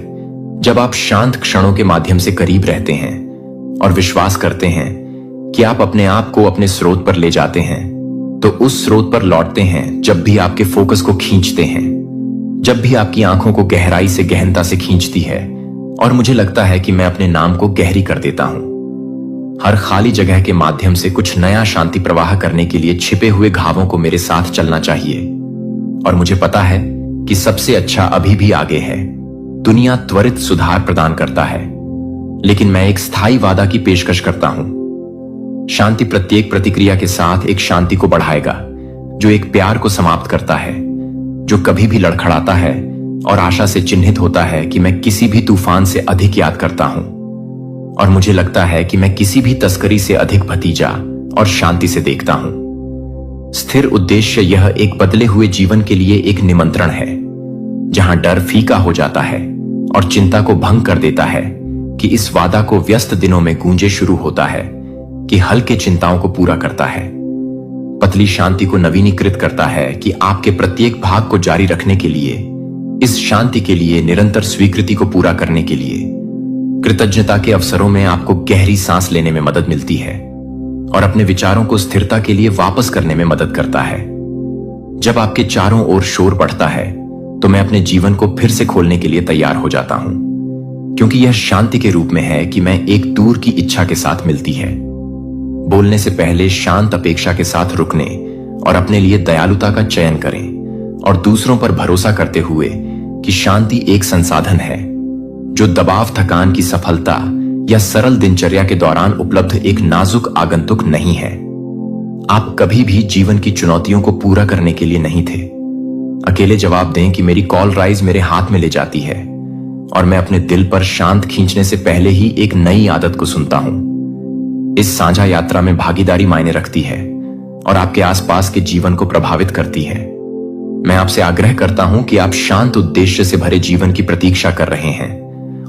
जब आप शांत क्षणों के माध्यम से करीब रहते हैं और विश्वास करते हैं कि आप अपने आप को अपने स्रोत पर ले जाते हैं, तो उस स्रोत पर लौटते हैं जब भी आपके फोकस को खींचते हैं, जब भी आपकी आंखों को गहराई से गहनता से खींचती है और मुझे लगता है कि मैं अपने नाम को गहरी कर देता हूं। हर खाली जगह के माध्यम से कुछ नया शांति प्रवाह करने के लिए छिपे हुए घावों को मेरे साथ चलना चाहिए और मुझे पता है कि सबसे अच्छा अभी भी आगे है। दुनिया त्वरित सुधार प्रदान करता है, लेकिन मैं एक स्थायी वादा की पेशकश करता हूं। शांति प्रत्येक प्रतिक्रिया के साथ एक शांति को बढ़ाएगा, जो एक प्यार को समाप्त करता है, जो कभी भी लड़खड़ाता है और आशा से चिन्हित होता है कि मैं किसी भी तूफान से अधिक याद करता हूं और मुझे लगता है कि मैं किसी भी तस्करी से अधिक भतीजा और शांति से देखता हूं। स्थिर उद्देश्य यह एक बदले हुए जीवन के लिए एक निमंत्रण है, जहां डर फीका हो जाता है और चिंता को भंग कर देता है कि इस वादा को व्यस्त दिनों में गूंजे शुरू होता है कि हल्के चिंताओं को पूरा करता है, पतली शांति को नवीनीकृत करता है कि आपके प्रत्येक भाग को जारी रखने के लिए, इस शांति के लिए, निरंतर स्वीकृति को पूरा करने के लिए, कृतज्ञता के अवसरों में आपको गहरी सांस लेने में मदद मिलती है और अपने विचारों को स्थिरता के लिए वापस करने में मदद करता है। जब आपके चारों ओर शोर बढ़ता है, तो मैं अपने जीवन को फिर से खोलने के लिए तैयार हो जाता हूं, क्योंकि यह शांति के रूप में है कि मैं एक दूर की इच्छा के साथ मिलती है। बोलने से पहले शांत अपेक्षा के साथ रुकने और अपने लिए दयालुता का चयन करें और दूसरों पर भरोसा करते हुए कि शांति एक संसाधन है जो दबाव, थकान की सफलता या सरल दिनचर्या के दौरान उपलब्ध एक नाजुक आगंतुक नहीं है। आप कभी भी जीवन की चुनौतियों को पूरा करने के लिए नहीं थे। अकेले जवाब दें कि मेरी कॉल राइज मेरे हाथ में ले जाती है और मैं अपने दिल पर शांत खींचने से पहले ही एक नई आदत को सुनता हूं। इस साझा यात्रा में भागीदारी मायने रखती है और आपके आसपास के जीवन को प्रभावित करती है। मैं आपसे आग्रह करता हूं कि आप शांत उद्देश्य से भरे जीवन की प्रतीक्षा कर रहे हैं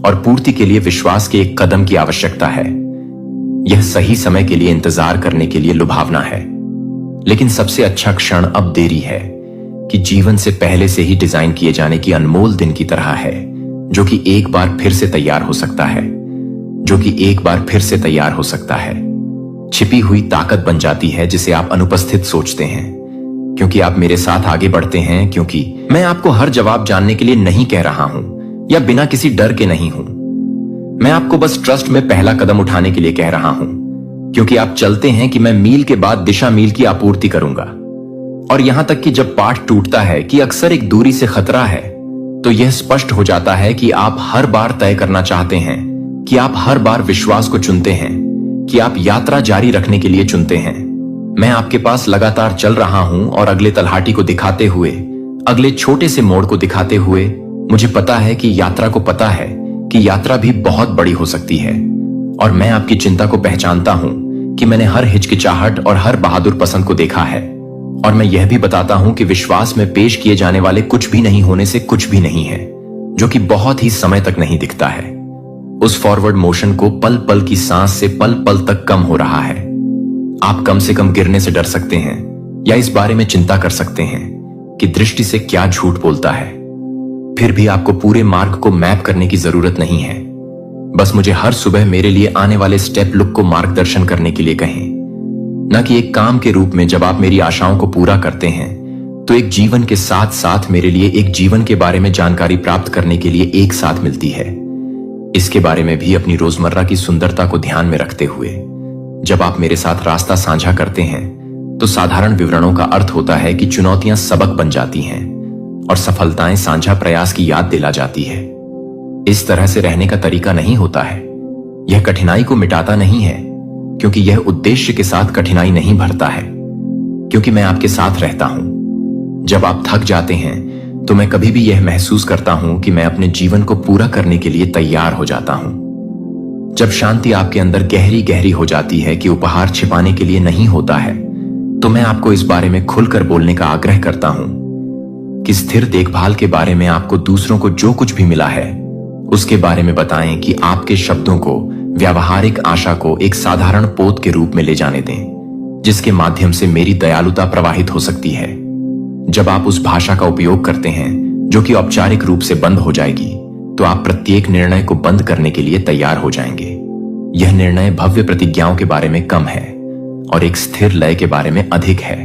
और पूर्ति के लिए विश्वास के एक कदम की आवश्यकता है। यह सही समय के लिए इंतजार करने के लिए लुभावना है। लेकिन सबसे अच्छा क्षण अब देरी है, कि जीवन से पहले से ही डिजाइन किए जाने की अनमोल दिन की तरह है, जो कि एक बार फिर से तैयार हो सकता है, जो कि एक बार फिर से तैयार हो सकता है। छिपी हुई ताकत बन जाती है जिसे आप अनुपस्थित सोचते हैं, क्योंकि आप मेरे साथ आगे बढ़ते हैं, क्योंकि मैं आपको हर जवाब जानने के लिए नहीं कह रहा हूं या बिना किसी डर के नहीं हूं। मैं आपको बस ट्रस्ट में पहला कदम उठाने के लिए कह रहा हूं, क्योंकि आप चलते हैं कि मैं मील के बाद दिशा मील की आपूर्ति करूंगा। और यहां तक कि जब पाठ टूटता है कि अक्सर एक दूरी से खतरा है, तो यह स्पष्ट हो जाता है कि आप हर बार तय करना चाहते हैं, कि आप हर बार विश्वास को चुनते हैं, कि आप यात्रा जारी रखने के लिए चुनते हैं। मैं आपके पास लगातार चल रहा हूं और अगले तलहाटी को दिखाते हुए, अगले छोटे से मोड़ को दिखाते हुए, मुझे पता है कि यात्रा को पता है कि यात्रा भी बहुत बड़ी हो सकती है। और मैं आपकी चिंता को पहचानता हूं कि मैंने हर हिचकिचाहट और हर बहादुर पसंद को देखा है। और मैं यह भी बताता हूं कि विश्वास में पेश किए जाने वाले कुछ भी नहीं होने से कुछ भी नहीं है, जो कि बहुत ही समय तक नहीं दिखता है। उस फॉरवर्ड मोशन को पल पल की सांस से पल पल तक कम हो रहा है। आप कम से कम गिरने से डर सकते हैं, या इस बारे में चिंता कर सकते हैं कि दृष्टि से क्या झूठ बोलता है। फिर भी आपको पूरे मार्ग को मैप करने की जरूरत नहीं है। बस मुझे हर सुबह मेरे लिए आने वाले स्टेप लुक को मार्गदर्शन करने के लिए कहें, न कि एक काम के रूप में। जब आप मेरी आशाओं को पूरा करते हैं, तो एक जीवन के साथ साथ मेरे लिए एक जीवन के बारे में जानकारी प्राप्त करने के लिए एक साथ मिलती है। इसके बारे में भी अपनी रोजमर्रा की सुंदरता को ध्यान में रखते हुए। जब आप मेरे साथ रास्ता साझा करते हैं, तो साधारण विवरणों का अर्थ होता है कि चुनौतियां सबक बन जाती हैं और सफलताएं साझा प्रयास की याद दिला जाती है। इस तरह से रहने का तरीका नहीं होता है। यह कठिनाई को मिटाता नहीं है, क्योंकि यह उद्देश्य के साथ कठिनाई नहीं भरता है, क्योंकि मैं आपके साथ रहता हूं। जब आप थक जाते हैं, तो मैं कभी भी यह महसूस करता हूं कि मैं अपने जीवन को पूरा करने के लिए तैयार हो जाता हूं। जब शांति आपके अंदर गहरी गहरी हो जाती है कि उपहार छिपाने के लिए नहीं होता है, तो मैं आपको इस बारे में खुलकर बोलने का आग्रह करता हूं कि स्थिर देखभाल के बारे में आपको दूसरों को जो कुछ भी मिला है, उसके बारे में बताएं, कि आपके शब्दों को, व्यावहारिक आशा को एक साधारण पोत के रूप में ले जाने दें, जिसके माध्यम से मेरी दयालुता प्रवाहित हो सकती है। जब आप उस भाषा का उपयोग करते हैं जो कि औपचारिक रूप से बंद हो जाएगी, तो आप प्रत्येक निर्णय को बंद करने के लिए तैयार हो जाएंगे। यह निर्णय भव्य प्रतिज्ञाओं के बारे में कम है और एक स्थिर लय के बारे में अधिक है,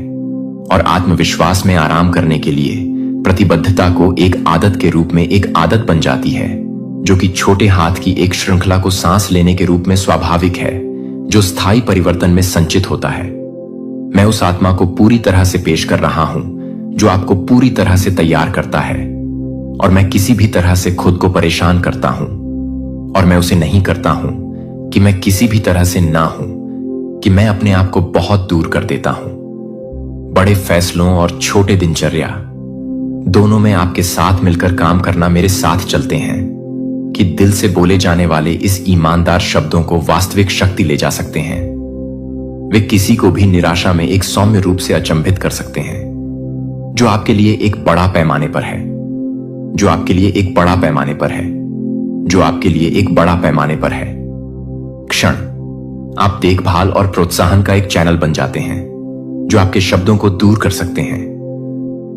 और आत्मविश्वास में आराम करने के लिए प्रतिबद्धता को एक आदत के रूप में एक आदत बन जाती है, जो कि छोटे हाथ की एक श्रृंखला को सांस लेने के रूप में स्वाभाविक है, जो स्थायी परिवर्तन में संचित होता है। मैं उस आत्मा को पूरी तरह से पेश कर रहा हूं जो आपको पूरी तरह से तैयार करता है, और मैं किसी भी तरह से खुद को परेशान करता हूं, और मैं उसे नहीं करता हूं कि मैं किसी भी तरह से ना हूं, कि मैं अपने आप को बहुत दूर कर देता हूं। बड़े फैसलों और छोटे दिनचर्या दोनों में आपके साथ मिलकर काम करना मेरे साथ चलते हैं, कि दिल से बोले जाने वाले इस ईमानदार शब्दों को वास्तविक शक्ति ले जा सकते हैं। वे किसी को भी निराशा में एक सौम्य रूप से अचंभित कर सकते हैं, जो आपके लिए एक बड़ा पैमाने पर है, जो आपके लिए एक बड़ा पैमाने पर है, जो आपके लिए एक बड़ा पैमाने पर है। क्षण आप देखभाल और प्रोत्साहन का एक चैनल बन जाते हैं, जो आपके शब्दों को दूर कर सकते हैं,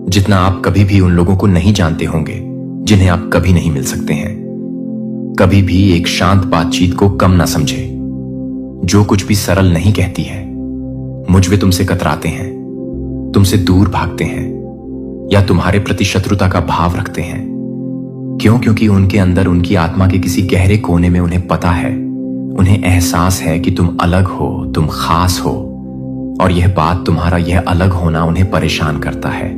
जितना आप कभी भी उन लोगों को नहीं जानते होंगे जिन्हें आप कभी नहीं मिल सकते हैं। कभी भी एक शांत बातचीत को कम ना समझे, जो कुछ भी सरल नहीं कहती है। मुझ वे तुमसे कतराते हैं, तुमसे दूर भागते हैं, या तुम्हारे प्रति शत्रुता का भाव रखते हैं। क्यों? क्योंकि उनके अंदर, उनकी आत्मा के किसी गहरे कोने में उन्हें पता है, उन्हें एहसास है कि तुम अलग हो, तुम खास हो, और यह बात, तुम्हारा यह अलग होना उन्हें परेशान करता है।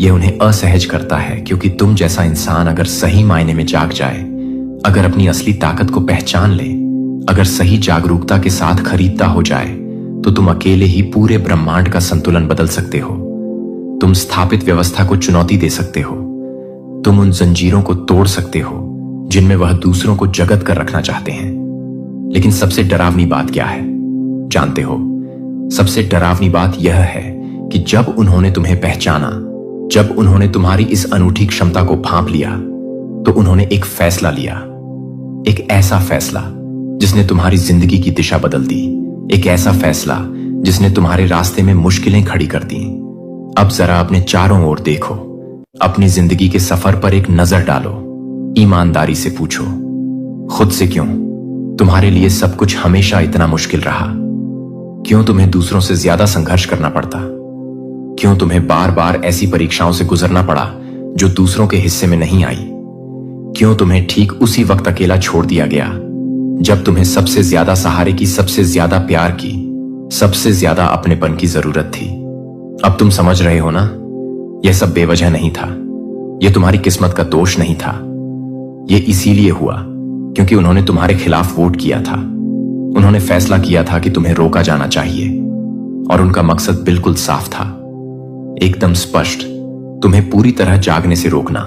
यह उन्हें असहज करता है, क्योंकि तुम जैसा इंसान अगर सही मायने में जाग जाए, अगर अपनी असली ताकत को पहचान ले, अगर सही जागरूकता के साथ खरीदता हो जाए, तो तुम अकेले ही पूरे ब्रह्मांड का संतुलन बदल सकते हो। तुम स्थापित व्यवस्था को चुनौती दे सकते हो। तुम उन जंजीरों को तोड़ सकते हो जिनमें वह दूसरों को जगत कर रखना चाहते हैं। लेकिन सबसे डरावनी बात क्या है जानते हो? सबसे डरावनी बात यह है कि जब उन्होंने तुम्हें पहचाना, जब उन्होंने तुम्हारी इस अनूठी क्षमता को भांप लिया, तो उन्होंने एक फैसला लिया, एक ऐसा फैसला जिसने तुम्हारी जिंदगी की दिशा बदल दी, एक ऐसा फैसला जिसने तुम्हारे रास्ते में मुश्किलें खड़ी कर दी। अब जरा अपने चारों ओर देखो, अपनी जिंदगी के सफर पर एक नजर डालो, ईमानदारी से पूछो खुद से क्यों तुम्हारे लिए सब कुछ हमेशा इतना मुश्किल रहा? क्यों तुम्हें दूसरों से ज्यादा संघर्ष करना पड़ता? क्यों तुम्हें बार बार ऐसी परीक्षाओं से गुजरना पड़ा जो दूसरों के हिस्से में नहीं आई? क्यों तुम्हें ठीक उसी वक्त अकेला छोड़ दिया गया जब तुम्हें सबसे ज्यादा सहारे की, सबसे ज्यादा प्यार की, सबसे ज्यादा अपनेपन की जरूरत थी? अब तुम समझ रहे हो ना, यह सब बेवजह नहीं था, यह तुम्हारी किस्मत का दोष नहीं था। यह इसीलिए हुआ क्योंकि उन्होंने तुम्हारे खिलाफ वोट किया था। उन्होंने फैसला किया था कि तुम्हें रोका जाना चाहिए और उनका मकसद बिल्कुल साफ था, एकदम स्पष्ट, तुम्हें पूरी तरह जागने से रोकना,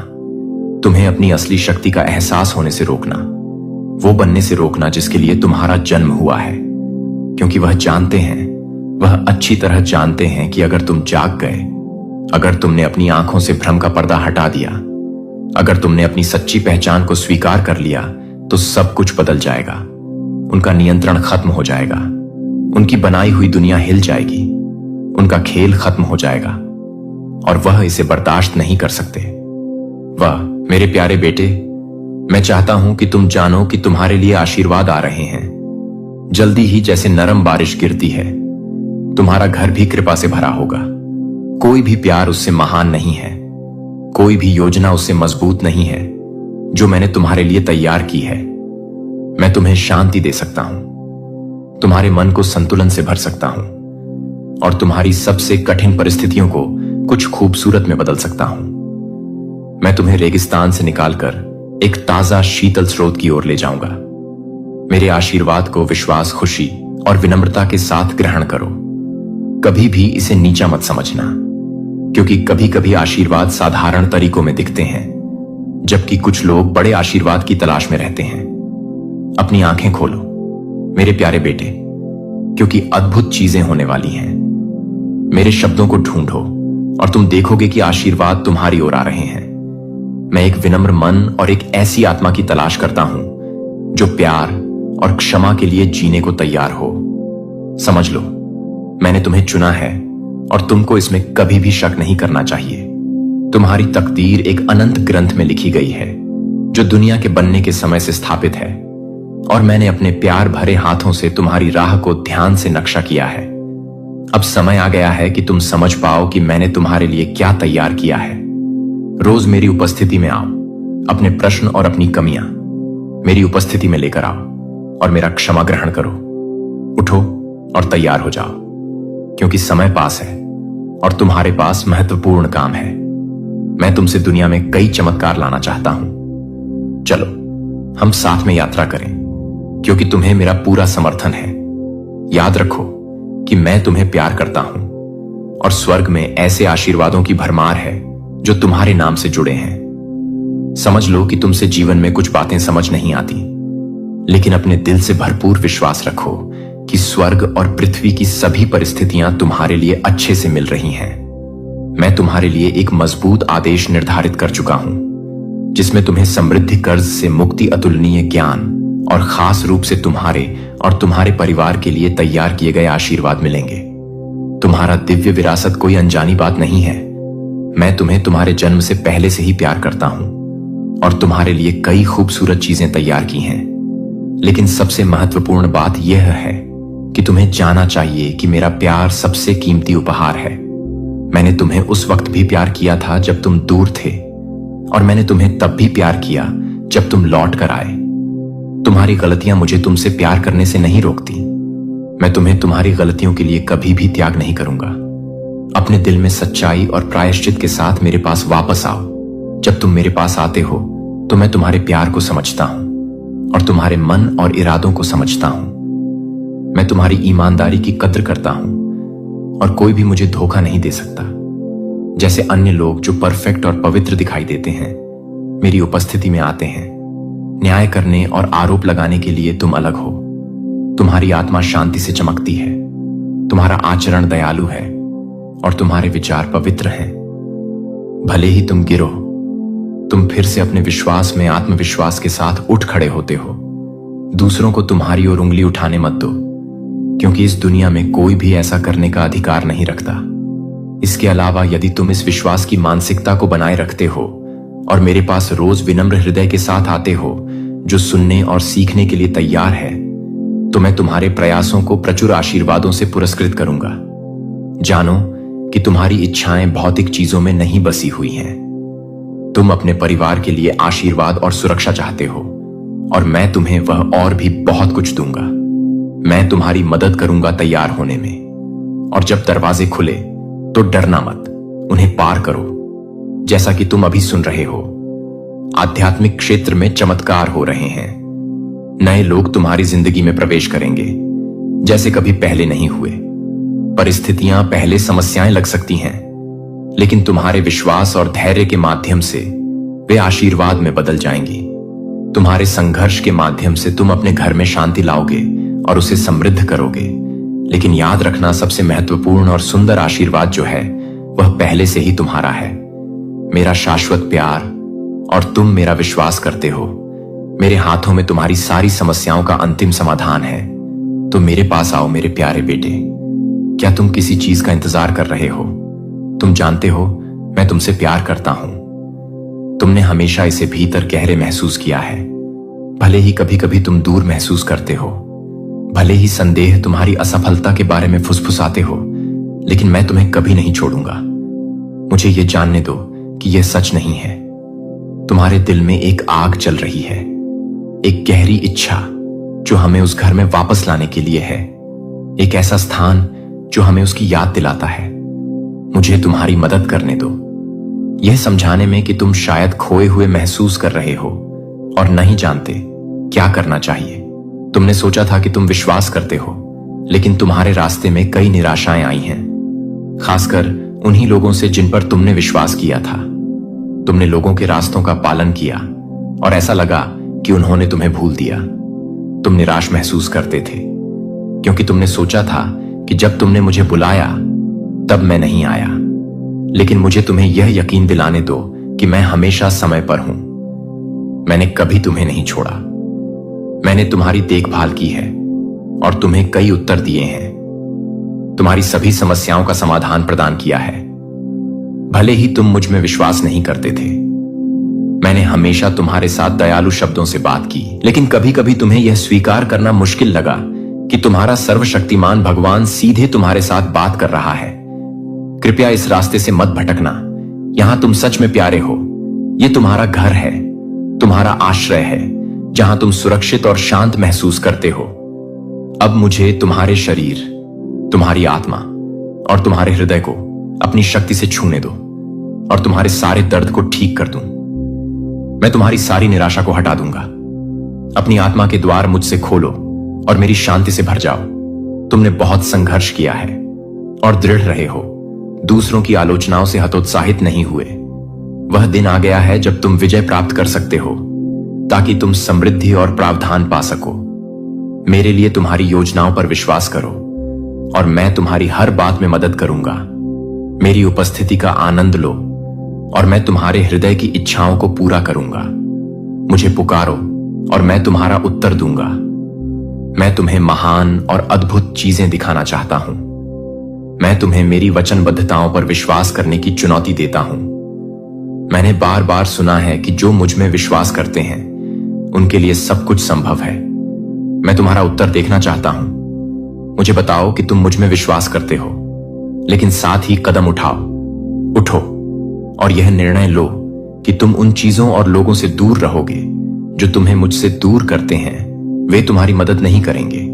तुम्हें अपनी असली शक्ति का एहसास होने से रोकना, वो बनने से रोकना जिसके लिए तुम्हारा जन्म हुआ है। क्योंकि वह जानते हैं, वह अच्छी तरह जानते हैं कि अगर तुम जाग गए, अगर तुमने अपनी आंखों से भ्रम का पर्दा हटा दिया, अगर तुमने अपनी सच्ची पहचान को स्वीकार कर लिया, तो सब कुछ बदल जाएगा। उनका नियंत्रण खत्म हो जाएगा, उनकी बनाई हुई दुनिया हिल जाएगी, उनका खेल खत्म हो जाएगा और वह इसे बर्दाश्त नहीं कर सकते। वह मेरे प्यारे बेटे, मैं चाहता हूं कि तुम जानो कि तुम्हारे लिए आशीर्वाद आ रहे हैं, जल्दी ही जैसे नरम बारिश गिरती है। तुम्हारा घर भी कृपा से भरा होगा। कोई भी प्यार उससे महान नहीं है, कोई भी योजना उससे मजबूत नहीं है जो मैंने तुम्हारे लिए तैयार की है। मैं तुम्हें शांति दे सकता हूं, तुम्हारे मन को संतुलन से भर सकता हूं और तुम्हारी सबसे कठिन परिस्थितियों को कुछ खूबसूरत में बदल सकता हूं। मैं तुम्हें रेगिस्तान से निकालकर एक ताजा शीतल स्रोत की ओर ले जाऊंगा। मेरे आशीर्वाद को विश्वास, खुशी और विनम्रता के साथ ग्रहण करो। कभी भी इसे नीचा मत समझना, क्योंकि कभी कभी आशीर्वाद साधारण तरीकों में दिखते हैं, जबकि कुछ लोग बड़े आशीर्वाद की तलाश में रहते हैं। अपनी आंखें खोलो मेरे प्यारे बेटे, क्योंकि अद्भुत चीजें होने वाली हैं। मेरे शब्दों को ढूंढो और तुम देखोगे कि आशीर्वाद तुम्हारी ओर आ रहे हैं। मैं एक विनम्र मन और एक ऐसी आत्मा की तलाश करता हूं जो प्यार और क्षमा के लिए जीने को तैयार हो। समझ लो, मैंने तुम्हें चुना है और तुमको इसमें कभी भी शक नहीं करना चाहिए। तुम्हारी तकदीर एक अनंत ग्रंथ में लिखी गई है जो दुनिया के बनने के समय से स्थापित है, और मैंने अपने प्यार भरे हाथों से तुम्हारी राह को ध्यान से नक्शा किया है। अब समय आ गया है कि तुम समझ पाओ कि मैंने तुम्हारे लिए क्या तैयार किया है। रोज मेरी उपस्थिति में आओ, अपने प्रश्न और अपनी कमियां मेरी उपस्थिति में लेकर आओ और मेरा क्षमा ग्रहण करो। उठो और तैयार हो जाओ, क्योंकि समय पास है और तुम्हारे पास महत्वपूर्ण काम है। मैं तुमसे दुनिया में कई चमत्कार लाना चाहता हूं। चलो हम साथ में यात्रा करें, क्योंकि तुम्हें मेरा पूरा समर्थन है। याद रखो कि मैं तुम्हें प्यार करता हूं और स्वर्ग में ऐसे आशीर्वादों की भरमार है जो तुम्हारे नाम से जुड़े हैं। समझ लो कि तुमसे जीवन में कुछ बातें समझ नहीं आती, लेकिन अपने दिल से भरपूर विश्वास रखो कि स्वर्ग और पृथ्वी की सभी परिस्थितियां तुम्हारे लिए अच्छे से मिल रही हैं। मैं तुम्हारे लिए एक मजबूत आदेश निर्धारित कर चुका हूं, जिसमें तुम्हें समृद्धि कर्ज से मुक्ति, अतुलनीय ज्ञान और खास रूप से तुम्हारे और तुम्हारे परिवार के लिए तैयार किए गए आशीर्वाद मिलेंगे। तुम्हारा दिव्य विरासत कोई अनजानी बात नहीं है। मैं तुम्हें तुम्हारे जन्म से पहले से ही प्यार करता हूं और तुम्हारे लिए कई खूबसूरत चीजें तैयार की हैं। लेकिन सबसे महत्वपूर्ण बात यह है कि तुम्हें जाना चाहिए कि मेरा प्यार सबसे कीमती उपहार है। मैंने तुम्हें उस वक्त भी प्यार किया था जब तुम दूर थे, और मैंने तुम्हें तब भी प्यार किया जब तुम लौट कर आए। तुम्हारी गलतियां मुझे तुमसे प्यार करने से नहीं रोकती। मैं तुम्हें तुम्हारी गलतियों के लिए कभी भी त्याग नहीं करूंगा। अपने दिल में सच्चाई और प्रायश्चित के साथ मेरे पास वापस आओ। जब तुम मेरे पास आते हो तो मैं तुम्हारे प्यार को समझता हूं और तुम्हारे मन और इरादों को समझता हूं। मैं तुम्हारी ईमानदारी की कद्र करता हूं और कोई भी मुझे धोखा नहीं दे सकता। जैसे अन्य लोग जो परफेक्ट और पवित्र दिखाई देते हैं, मेरी उपस्थिति में आते हैं न्याय करने और आरोप लगाने के लिए, तुम अलग हो। तुम्हारी आत्मा शांति से चमकती है, तुम्हारा आचरण दयालु है और तुम्हारे विचार पवित्र हैं। भले ही तुम गिरो, तुम फिर से अपने विश्वास में आत्मविश्वास के साथ उठ खड़े होते हो। दूसरों को तुम्हारी ओर उंगली उठाने मत दो, क्योंकि इस दुनिया में कोई भी ऐसा करने का अधिकार नहीं रखता। इसके अलावा यदि तुम इस विश्वास की मानसिकता को बनाए रखते हो और मेरे पास रोज विनम्र हृदय के साथ आते हो, जो सुनने और सीखने के लिए तैयार है, तो मैं तुम्हारे प्रयासों को प्रचुर आशीर्वादों से पुरस्कृत करूंगा। जानो कि तुम्हारी इच्छाएं भौतिक चीजों में नहीं बसी हुई हैं। तुम अपने परिवार के लिए आशीर्वाद और सुरक्षा चाहते हो, और मैं तुम्हें वह और भी बहुत कुछ दूंगा। मैं तुम्हारी मदद करूंगा तैयार होने में, और जब दरवाजे खुले तो डरना मत, उन्हें पार करो। जैसा कि तुम अभी सुन रहे हो, आध्यात्मिक क्षेत्र में चमत्कार हो रहे हैं। नए लोग तुम्हारी जिंदगी में प्रवेश करेंगे जैसे कभी पहले नहीं हुए। परिस्थितियां पहले समस्याएं लग सकती हैं, लेकिन तुम्हारे विश्वास और धैर्य के माध्यम से वे आशीर्वाद में बदल जाएंगी। तुम्हारे संघर्ष के माध्यम से तुम अपने घर में शांति लाओगे और उसे समृद्ध करोगे। लेकिन याद रखना, सबसे महत्वपूर्ण और सुंदर आशीर्वाद जो है वह पहले से ही तुम्हारा है। मेरा शाश्वत प्यार, और तुम मेरा विश्वास करते हो। मेरे हाथों में तुम्हारी सारी समस्याओं का अंतिम समाधान है। तो मेरे पास आओ मेरे प्यारे बेटे। क्या तुम किसी चीज का इंतजार कर रहे हो? तुम जानते हो मैं तुमसे प्यार करता हूं। तुमने हमेशा इसे भीतर गहरे महसूस किया है। भले ही कभी कभी तुम दूर महसूस करते हो, भले ही संदेह तुम्हारी असफलता के बारे में फुसफुसाते हो, लेकिन मैं तुम्हें कभी नहीं छोड़ूंगा। मुझे यह जानने दो कि यह सच नहीं है। तुम्हारे दिल में एक आग जल रही है, एक गहरी इच्छा जो हमें उस घर में वापस लाने के लिए है, एक ऐसा स्थान जो हमें उसकी याद दिलाता है। मुझे तुम्हारी मदद करने दो, यह समझाने में कि तुम शायद खोए हुए महसूस कर रहे हो और नहीं जानते क्या करना चाहिए। तुमने सोचा था कि तुम विश्वास करते हो, लेकिन तुम्हारे रास्ते में कई निराशाएं आई हैं, खासकर उन्हीं लोगों से जिन पर तुमने विश्वास किया था। तुमने लोगों के रास्तों का पालन किया और ऐसा लगा कि उन्होंने तुम्हें भूल दिया। तुम निराश महसूस करते थे, क्योंकि तुमने सोचा था कि जब तुमने मुझे बुलाया तब मैं नहीं आया। लेकिन मुझे तुम्हें यह यकीन दिलाने दो कि मैं हमेशा समय पर हूं। मैंने कभी तुम्हें नहीं छोड़ा। मैंने तुम्हारी देखभाल की है और तुम्हें कई उत्तर दिए हैं। तुम्हारी सभी समस्याओं का समाधान प्रदान किया है। भले ही तुम मुझ में विश्वास नहीं करते थे, मैंने हमेशा तुम्हारे साथ दयालु शब्दों से बात की। लेकिन कभी कभी तुम्हें यह स्वीकार करना मुश्किल लगा कि तुम्हारा सर्वशक्तिमान भगवान सीधे तुम्हारे साथ बात कर रहा है। कृपया इस रास्ते से मत भटकना। यहां तुम सच में प्यारे हो। यह तुम्हारा घर है, तुम्हारा आश्रय है, जहां तुम सुरक्षित और शांत महसूस करते हो। अब मुझे तुम्हारे शरीर, तुम्हारी आत्मा और तुम्हारे हृदय को अपनी शक्ति से छूने दो और तुम्हारे सारे दर्द को ठीक कर दूं। मैं तुम्हारी सारी निराशा को हटा दूंगा। अपनी आत्मा के द्वार मुझसे खोलो और मेरी शांति से भर जाओ। तुमने बहुत संघर्ष किया है और दृढ़ रहे हो। दूसरों की आलोचनाओं से हतोत्साहित नहीं हुए। वह दिन आ गया है जब तुम विजय प्राप्त कर सकते हो, ताकि तुम समृद्धि और प्रावधान पा सको। मेरे लिए तुम्हारी योजनाओं पर विश्वास करो और मैं तुम्हारी हर बात में मदद करूंगा। मेरी उपस्थिति का आनंद लो और मैं तुम्हारे हृदय की इच्छाओं को पूरा करूंगा। मुझे पुकारो और मैं तुम्हारा उत्तर दूंगा। मैं तुम्हें महान और अद्भुत चीजें दिखाना चाहता हूं। मैं तुम्हें मेरी वचनबद्धताओं पर विश्वास करने की चुनौती देता हूं। मैंने बार बार सुना है कि जो मुझ में विश्वास करते हैं उनके लिए सब कुछ संभव है। मैं तुम्हारा उत्तर देखना चाहता हूं। मुझे बताओ कि तुम मुझ में विश्वास करते हो, लेकिन साथ ही कदम उठो और यह निर्णय लो कि तुम उन चीजों और लोगों से दूर रहोगे जो तुम्हें मुझसे दूर करते हैं। वे तुम्हारी मदद नहीं करेंगे।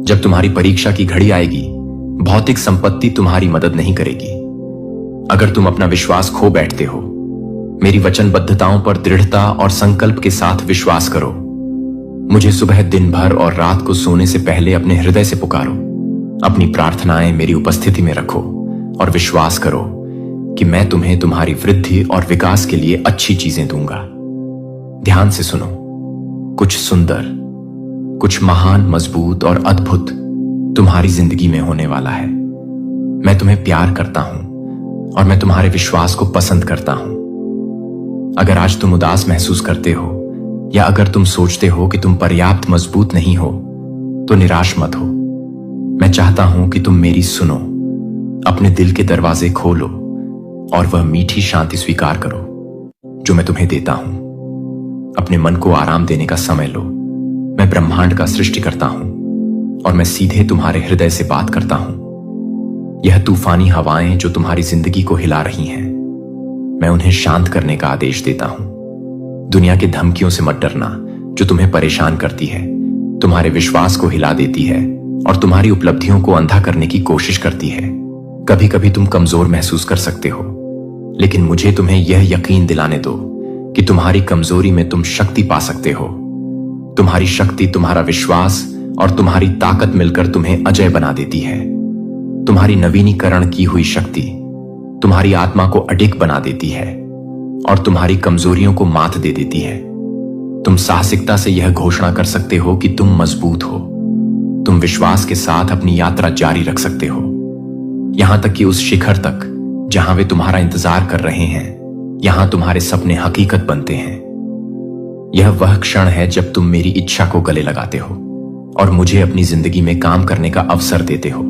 जब तुम्हारी परीक्षा की घड़ी आएगी, भौतिक संपत्ति तुम्हारी मदद नहीं करेगी। अगर तुम अपना विश्वास खो बैठते हो, मेरी वचनबद्धताओं पर दृढ़ता और संकल्प के साथ विश्वास करो। मुझे सुबह, दिन भर और रात को सोने से पहले अपने हृदय से पुकारो। अपनी प्रार्थनाएं मेरी उपस्थिति में रखो और विश्वास करो कि मैं तुम्हें तुम्हारी वृद्धि और विकास के लिए अच्छी चीजें दूंगा। ध्यान से सुनो। कुछ सुंदर, कुछ महान, मजबूत और अद्भुत तुम्हारी जिंदगी में होने वाला है। मैं तुम्हें प्यार करता हूं और मैं तुम्हारे विश्वास को पसंद करता हूं। अगर आज तुम उदास महसूस करते हो या अगर तुम सोचते हो कि तुम पर्याप्त मजबूत नहीं हो तो निराश मत हो। मैं चाहता हूं कि तुम मेरी सुनो, अपने दिल के दरवाजे खोलो और वह मीठी शांति स्वीकार करो जो मैं तुम्हें देता हूं। अपने मन को आराम देने का समय लो। मैं ब्रह्मांड का सृष्टिकर्ता हूं और मैं सीधे तुम्हारे हृदय से बात करता हूं। यह तूफानी हवाएं जो तुम्हारी जिंदगी को हिला रही हैं, मैं उन्हें शांत करने का आदेश देता हूं। दुनिया के धमकियों से मत डरना जो तुम्हें परेशान करती है, तुम्हारे विश्वास को हिला देती है और तुम्हारी उपलब्धियों को अंधा करने की कोशिश करती है। कभी कभी तुम कमजोर महसूस कर सकते हो, लेकिन मुझे तुम्हें यह यकीन दिलाने दो कि तुम्हारी कमजोरी में तुम शक्ति पा सकते हो। तुम्हारी शक्ति, तुम्हारा विश्वास और तुम्हारी ताकत मिलकर तुम्हें अजय बना देती है। तुम्हारी नवीनीकरण की हुई शक्ति तुम्हारी आत्मा को अडिग बना देती है और तुम्हारी कमजोरियों को मात दे देती है। तुम साहसिकता से यह घोषणा कर सकते हो कि तुम मजबूत हो। तुम विश्वास के साथ अपनी यात्रा जारी रख सकते हो, यहां तक कि उस शिखर तक जहां वे तुम्हारा इंतजार कर रहे हैं। यहां तुम्हारे सपने हकीकत बनते हैं। यह वह क्षण है जब तुम मेरी इच्छा को गले लगाते हो और मुझे अपनी जिंदगी में काम करने का अवसर देते हो।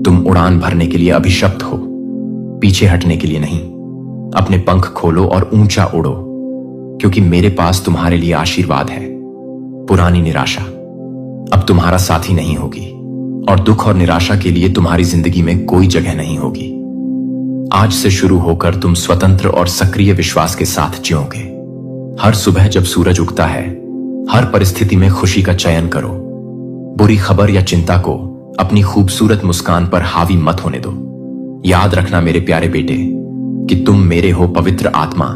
तुम उड़ान भरने के लिए अभिशप्त हो, पीछे हटने के लिए नहीं। अपने पंख खोलो और ऊंचा उड़ो, क्योंकि मेरे पास तुम्हारे लिए आशीर्वाद है। पुरानी निराशा अब तुम्हारा साथी नहीं होगी और दुख और निराशा के लिए तुम्हारी जिंदगी में कोई जगह नहीं होगी। आज से शुरू होकर तुम स्वतंत्र और सक्रिय विश्वास के साथ जियोगे। हर सुबह जब सूरज उगता है, हर परिस्थिति में खुशी का चयन करो। बुरी खबर या चिंता को अपनी खूबसूरत मुस्कान पर हावी मत होने दो। याद रखना मेरे प्यारे बेटे कि तुम मेरे हो। पवित्र आत्मा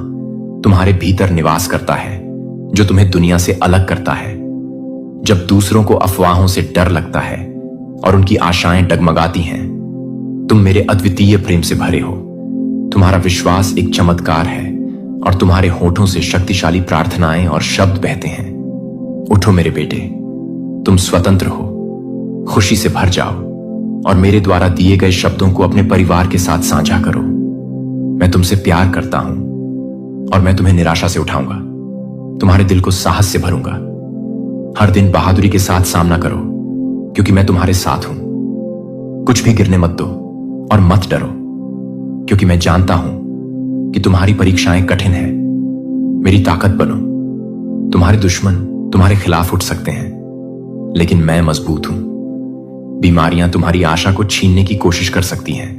तुम्हारे भीतर निवास करता है जो तुम्हें दुनिया से अलग करता है। जब दूसरों को अफवाहों से डर लगता है और उनकी आशाएं डगमगाती हैं, तुम मेरे अद्वितीय प्रेम से भरे हो। तुम्हारा विश्वास एक चमत्कार है और तुम्हारे होठों से शक्तिशाली प्रार्थनाएं और शब्द बहते हैं। उठो मेरे बेटे, तुम स्वतंत्र हो। खुशी से भर जाओ और मेरे द्वारा दिए गए शब्दों को अपने परिवार के साथ साझा करो। मैं तुमसे प्यार करता हूं और मैं तुम्हें निराशा से उठाऊंगा। तुम्हारे दिल को साहस से भरूंगा। हर दिन बहादुरी के साथ सामना करो, क्योंकि मैं तुम्हारे साथ हूं। कुछ भी गिरने मत दो और मत डरो, क्योंकि मैं जानता हूं कि तुम्हारी परीक्षाएं कठिन है। मेरी ताकत बनो। तुम्हारे दुश्मन तुम्हारे खिलाफ उठ सकते हैं, लेकिन मैं मजबूत हूं। बीमारियां तुम्हारी आशा को छीनने की कोशिश कर सकती हैं,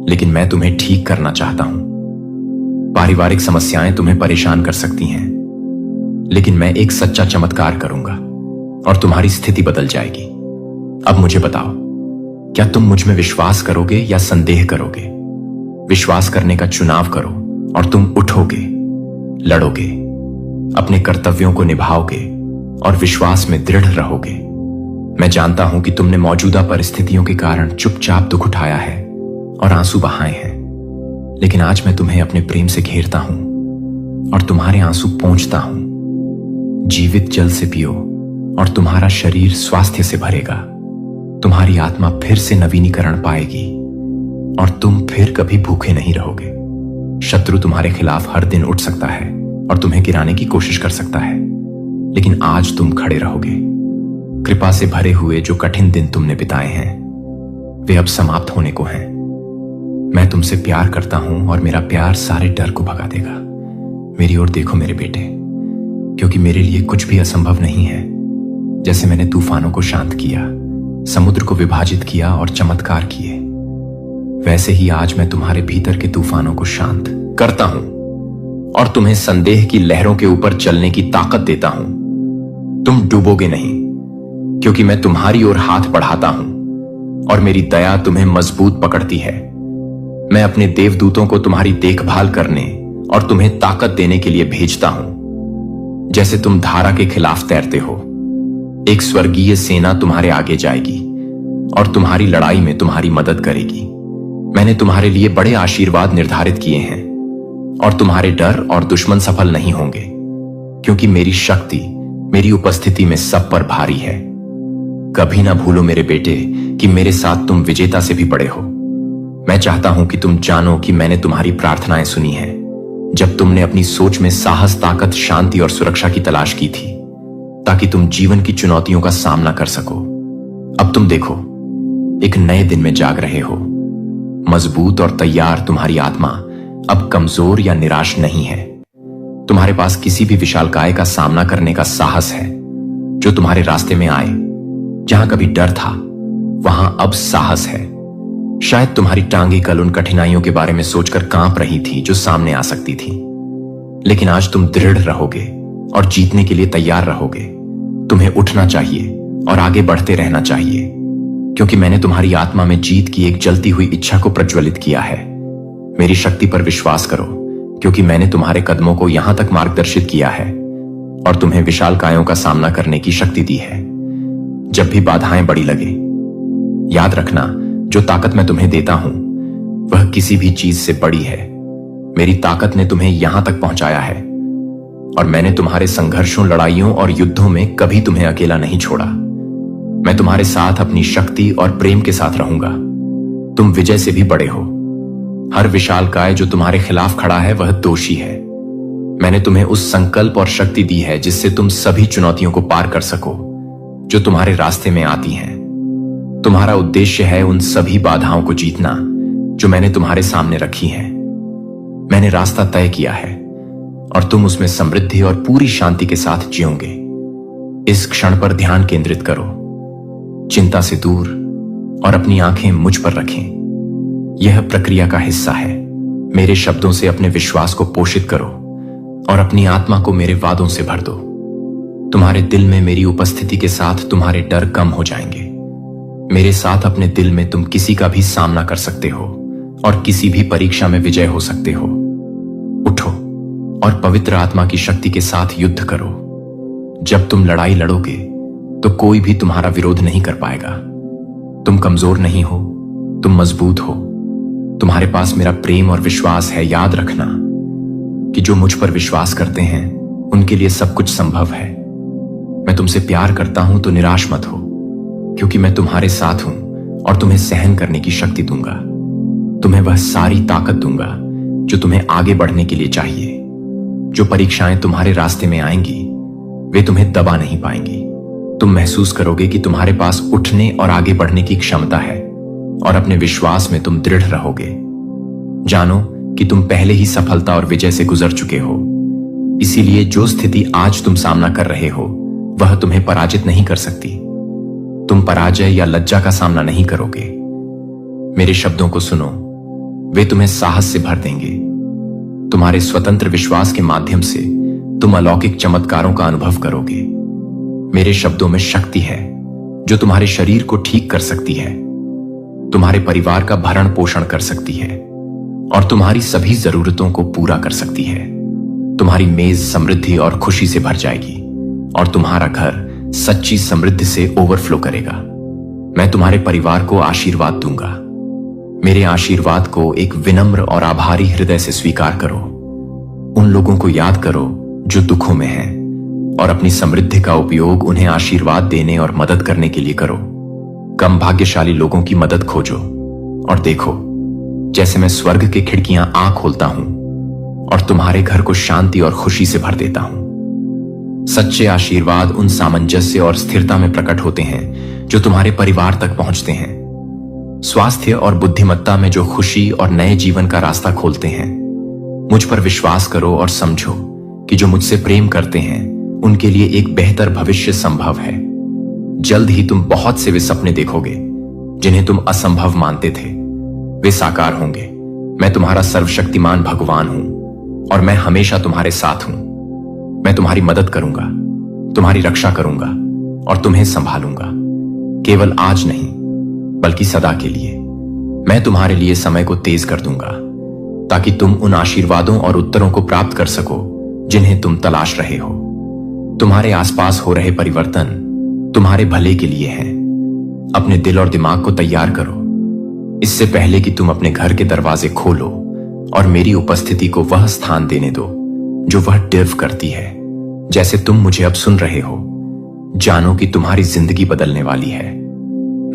लेकिन मैं तुम्हें ठीक करना चाहता हूं। पारिवारिक समस्याएं तुम्हें परेशान कर सकती हैं, लेकिन मैं एक सच्चा चमत्कार करूंगा और तुम्हारी स्थिति बदल जाएगी। अब मुझे बताओ, क्या तुम मुझ में विश्वास करोगे या संदेह करोगे? विश्वास करने का चुनाव करो और तुम उठोगे, लड़ोगे, अपने कर्तव्यों को निभाओगे और विश्वास में दृढ़ रहोगे। मैं जानता हूं कि तुमने मौजूदा परिस्थितियों के कारण चुपचाप दुख उठाया है और आंसू बहाए हैं, लेकिन आज मैं तुम्हें अपने प्रेम से घेरता हूं और तुम्हारे आंसू पोंछता हूं। जीवित जल से पियो और तुम्हारा शरीर स्वास्थ्य से भरेगा। तुम्हारी आत्मा फिर से नवीनीकरण पाएगी और तुम फिर कभी भूखे नहीं रहोगे। शत्रु तुम्हारे खिलाफ हर दिन उठ सकता है और तुम्हें गिराने की कोशिश कर सकता है, लेकिन आज तुम खड़े रहोगे। कृपा से भरे हुए जो कठिन दिन तुमने बिताए हैं, वे अब समाप्त होने को हैं। मैं तुमसे प्यार करता हूं और मेरा प्यार सारे डर को भगा देगा। मेरी ओर देखो मेरे बेटे, क्योंकि मेरे लिए कुछ भी असंभव नहीं है। जैसे मैंने तूफानों को शांत किया, समुद्र को विभाजित किया और चमत्कार किए, वैसे ही आज मैं तुम्हारे भीतर के तूफानों को शांत करता हूं और तुम्हें संदेह की लहरों के ऊपर चलने की ताकत देता हूं। तुम डूबोगे नहीं, क्योंकि मैं तुम्हारी ओर हाथ बढ़ाता हूं और मेरी दया तुम्हें मजबूत पकड़ती है। मैं अपने देवदूतों को तुम्हारी देखभाल करने और तुम्हें ताकत देने के लिए भेजता हूं। जैसे तुम धारा के खिलाफ तैरते हो, एक स्वर्गीय सेना तुम्हारे आगे जाएगी और तुम्हारी लड़ाई में तुम्हारी मदद करेगी। मैंने तुम्हारे लिए बड़े आशीर्वाद निर्धारित किए हैं और तुम्हारे डर और दुश्मन सफल नहीं होंगे, क्योंकि मेरी शक्ति मेरी उपस्थिति में सब पर भारी है। कभी ना भूलो मेरे बेटे कि मेरे साथ तुम विजेता से भी बड़े हो। मैं चाहता हूं कि तुम जानो कि मैंने तुम्हारी प्रार्थनाएं सुनी हैं, जब तुमने अपनी सोच में साहस, ताकत, शांति और सुरक्षा की तलाश की थी ताकि तुम जीवन की चुनौतियों का सामना कर सको। अब तुम देखो, एक नए दिन में जाग रहे हो, मजबूत और तैयार। तुम्हारी आत्मा अब कमजोर या निराश नहीं है। तुम्हारे पास किसी भी विशालकाय का सामना करने का साहस है। जो तुम्हारे रास्ते में आए, जहां कभी डर था वहां अब साहस है। शायद तुम्हारी टांगी कल उन कठिनाइयों के बारे में सोचकर कांप रही थी जो सामने आ सकती थी, लेकिन आज तुम दृढ़ रहोगे और जीतने के लिए तैयार रहोगे। तुम्हें उठना चाहिए और आगे बढ़ते रहना चाहिए, क्योंकि मैंने तुम्हारी आत्मा में जीत की एक जलती हुई इच्छा को प्रज्वलित किया है। मेरी शक्ति पर विश्वास करो, क्योंकि मैंने तुम्हारे कदमों को यहां तक मार्गदर्शित किया है और तुम्हें विशालकायों का सामना करने की शक्ति दी है। जब भी बाधाएं बड़ी लगे, याद रखना, जो ताकत मैं तुम्हें देता हूं वह किसी भी चीज से बड़ी है। मेरी ताकत ने तुम्हें यहां तक पहुंचाया है और मैंने तुम्हारे संघर्षों, लड़ाइयों और युद्धों में कभी तुम्हें अकेला नहीं छोड़ा। मैं तुम्हारे साथ अपनी शक्ति और प्रेम के साथ रहूंगा। तुम विजय से भी बड़े हो। हर विशालकाय जो तुम्हारे खिलाफ खड़ा है वह दोषी है। मैंने तुम्हें उस संकल्प और शक्ति दी है जिससे तुम सभी चुनौतियों को पार कर सको जो तुम्हारे रास्ते में आती हैं। तुम्हारा उद्देश्य है उन सभी बाधाओं को जीतना जो मैंने तुम्हारे सामने रखी हैं। मैंने रास्ता तय किया है और तुम उसमें समृद्धि और पूरी शांति के साथ जियोगे। इस क्षण पर ध्यान केंद्रित करो, चिंता से दूर, और अपनी आंखें मुझ पर रखें। यह प्रक्रिया का हिस्सा है। मेरे शब्दों से अपने विश्वास को पोषित करो और अपनी आत्मा को मेरे वादों से भर दो। तुम्हारे दिल में मेरी उपस्थिति के साथ तुम्हारे डर कम हो जाएंगे। मेरे साथ अपने दिल में तुम किसी का भी सामना कर सकते हो और किसी भी परीक्षा में विजय हो सकते हो। उठो और पवित्र आत्मा की शक्ति के साथ युद्ध करो। जब तुम लड़ाई लड़ोगे तो कोई भी तुम्हारा विरोध नहीं कर पाएगा। तुम कमजोर नहीं हो, तुम मजबूत हो। तुम्हारे पास मेरा प्रेम और विश्वास है। याद रखना कि जो मुझ पर विश्वास करते हैं उनके लिए सब कुछ संभव है। मैं तुमसे प्यार करता हूं तो निराश मत हो, क्योंकि मैं तुम्हारे साथ हूं और तुम्हें सहन करने की शक्ति दूंगा। तुम्हें वह सारी ताकत दूंगा जो तुम्हें आगे बढ़ने के लिए चाहिए। जो परीक्षाएं तुम्हारे रास्ते में आएंगी वे तुम्हें दबा नहीं पाएंगी। तुम महसूस करोगे कि तुम्हारे पास उठने और आगे बढ़ने की क्षमता है और अपने विश्वास में तुम दृढ़ रहोगे। जानो कि तुम पहले ही सफलता और विजय से गुजर चुके हो। इसीलिए जो स्थिति आज तुम सामना कर रहे हो वह तुम्हें पराजित नहीं कर सकती। तुम पराजय या लज्जा का सामना नहीं करोगे। मेरे शब्दों को सुनो, वे तुम्हें साहस से भर देंगे। तुम्हारे स्वतंत्र विश्वास के माध्यम से तुम अलौकिक चमत्कारों का अनुभव करोगे। मेरे शब्दों में शक्ति है जो तुम्हारे शरीर को ठीक कर सकती है, तुम्हारे परिवार का भरण पोषण कर सकती है और तुम्हारी सभी जरूरतों को पूरा कर सकती है। तुम्हारी मेज समृद्धि और खुशी से भर जाएगी और तुम्हारा घर सच्ची समृद्धि से ओवरफ्लो करेगा। मैं तुम्हारे परिवार को आशीर्वाद दूंगा। मेरे आशीर्वाद को एक विनम्र और आभारी हृदय से स्वीकार करो। उन लोगों को याद करो जो दुखों में हैं और अपनी समृद्धि का उपयोग उन्हें आशीर्वाद देने और मदद करने के लिए करो। कम भाग्यशाली लोगों की मदद खोजो और देखो जैसे मैं स्वर्ग की खिड़कियां खोलता हूं और तुम्हारे घर को शांति और खुशी से भर देता हूं। सच्चे आशीर्वाद उन सामंजस्य और स्थिरता में प्रकट होते हैं जो तुम्हारे परिवार तक पहुंचते हैं। स्वास्थ्य और बुद्धिमत्ता में जो खुशी और नए जीवन का रास्ता खोलते हैं। मुझ पर विश्वास करो और समझो कि जो मुझसे प्रेम करते हैं उनके लिए एक बेहतर भविष्य संभव है। जल्द ही तुम बहुत से वे सपने देखोगे जिन्हें तुम असंभव मानते थे, वे साकार होंगे। मैं तुम्हारा सर्वशक्तिमान भगवान हूं और मैं हमेशा तुम्हारे साथ हूं। मैं तुम्हारी मदद करूंगा, तुम्हारी रक्षा करूंगा और तुम्हें संभालूंगा। केवल आज नहीं बल्कि सदा के लिए। मैं तुम्हारे लिए समय को तेज कर दूंगा ताकि तुम उन आशीर्वादों और उत्तरों को प्राप्त कर सको जिन्हें तुम तलाश रहे हो। तुम्हारे आसपास हो रहे परिवर्तन तुम्हारे भले के लिए हैं। अपने दिल और दिमाग को तैयार करो इससे पहले कि तुम अपने घर के दरवाजे खोलो और मेरी उपस्थिति को वह स्थान देने दो जो वह डिर्व करती है। जैसे तुम मुझे अब सुन रहे हो, जानो कि तुम्हारी जिंदगी बदलने वाली है।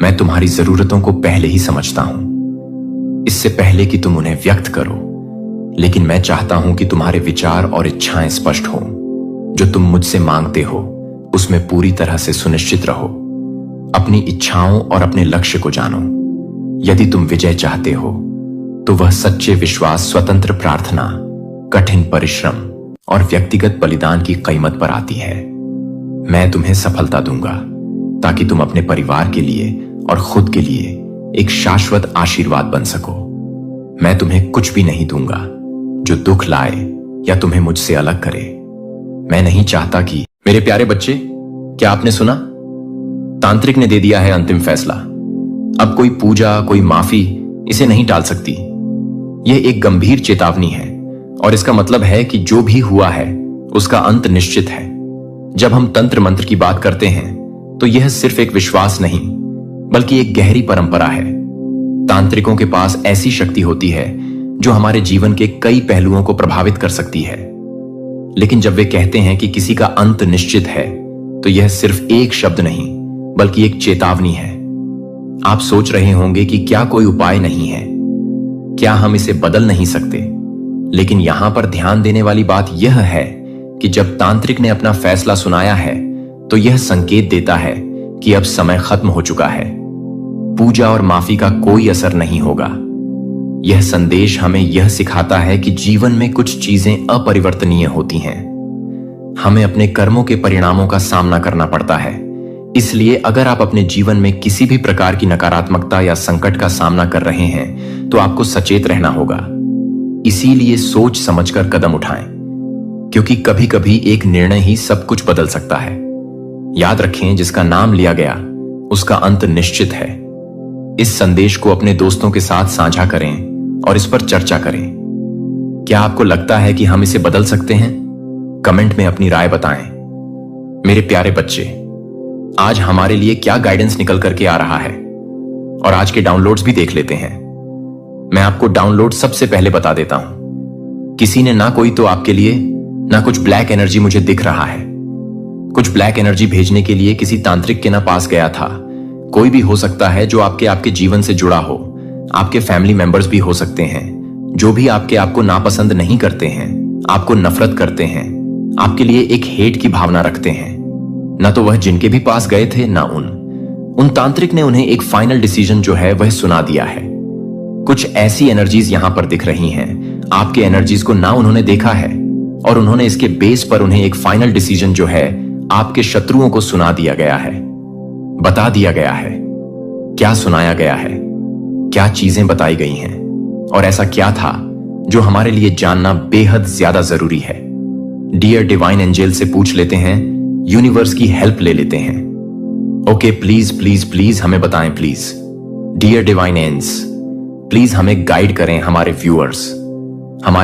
मैं तुम्हारी जरूरतों को पहले ही समझता हूं, इससे पहले कि तुम उन्हें व्यक्त करो। लेकिन मैं चाहता हूं कि तुम्हारे विचार और इच्छाएं स्पष्ट हों। जो तुम मुझसे मांगते हो उसमें पूरी तरह से सुनिश्चित रहो। अपनी इच्छाओं और अपने लक्ष्य को जानो। यदि तुम विजय चाहते हो तो वह सच्चे विश्वास, स्वतंत्र प्रार्थना, कठिन परिश्रम और व्यक्तिगत बलिदान की कीमत पर आती है। मैं तुम्हें सफलता दूंगा ताकि तुम अपने परिवार के लिए और खुद के लिए एक शाश्वत आशीर्वाद बन सको। मैं तुम्हें कुछ भी नहीं दूंगा जो दुख लाए या तुम्हें मुझसे अलग करे। मैं नहीं चाहता कि मेरे प्यारे बच्चे, क्या आपने सुना? तांत्रिक ने दे दिया है अंतिम फैसला। अब कोई पूजा, कोई माफी इसे नहीं टाल सकती। यह एक गंभीर चेतावनी है और इसका मतलब है कि जो भी हुआ है उसका अंत निश्चित है। जब हम तंत्र मंत्र की बात करते हैं तो यह सिर्फ एक विश्वास नहीं बल्कि एक गहरी परंपरा है। तांत्रिकों के पास ऐसी शक्ति होती है जो हमारे जीवन के कई पहलुओं को प्रभावित कर सकती है। लेकिन जब वे कहते हैं कि किसी का अंत निश्चित है तो यह सिर्फ एक शब्द नहीं बल्कि एक चेतावनी है। आप सोच रहे होंगे कि क्या कोई उपाय नहीं है, क्या हम इसे बदल नहीं सकते? लेकिन यहां पर ध्यान देने वाली बात यह है कि जब तांत्रिक ने अपना फैसला सुनाया है तो यह संकेत देता है कि अब समय खत्म हो चुका है। पूजा और माफी का कोई असर नहीं होगा। यह संदेश हमें यह सिखाता है कि जीवन में कुछ चीजें अपरिवर्तनीय होती हैं। हमें अपने कर्मों के परिणामों का सामना करना पड़ता है। इसलिए अगर आप अपने जीवन में किसी भी प्रकार की नकारात्मकता या संकट का सामना कर रहे हैं तो आपको सचेत रहना होगा। इसीलिए सोच समझकर कदम उठाएं, क्योंकि कभी कभी एक निर्णय ही सब कुछ बदल सकता है। याद रखें, जिसका नाम लिया गया उसका अंत निश्चित है। इस संदेश को अपने दोस्तों के साथ साझा करें और इस पर चर्चा करें। क्या आपको लगता है कि हम इसे बदल सकते हैं? कमेंट में अपनी राय बताएं। मेरे प्यारे बच्चे, आज हमारे लिए क्या गाइडेंस निकल करके आ रहा है, और आज के डाउनलोड्स भी देख लेते हैं। मैं आपको डाउनलोड सबसे पहले बता देता हूं। किसी ने ना कोई तो आपके लिए ना कुछ ब्लैक एनर्जी मुझे दिख रहा है। कुछ ब्लैक एनर्जी भेजने के लिए किसी तांत्रिक के ना पास गया था। कोई भी हो सकता है जो आपके जीवन से जुड़ा हो। आपके फैमिली मेंबर्स भी हो सकते हैं जो भी आपको नापसंद नहीं करते हैं, आपको नफरत करते हैं, आपके लिए एक हेट की भावना रखते हैं। ना तो वह जिनके भी पास गए थे ना उन तांत्रिक ने उन्हें एक फाइनल डिसीजन जो है वह सुना दिया है। कुछ ऐसी एनर्जीज यहां पर दिख रही हैं। आपके एनर्जीज को ना उन्होंने देखा है और उन्होंने इसके बेस पर उन्हें एक फाइनल डिसीजन जो है आपके शत्रुओं को सुना दिया गया है, बता दिया गया है। क्या सुनाया गया है, क्या चीजें बताई गई हैं और ऐसा क्या था जो हमारे लिए जानना बेहद ज्यादा जरूरी है। डियर डिवाइन एंजल से पूछ लेते हैं, यूनिवर्स की हेल्प ले लेते हैं। ओके, प्लीज प्लीज प्लीज हमें बताएं please. Dear divine angels, please हमें गाइड करें। हमारे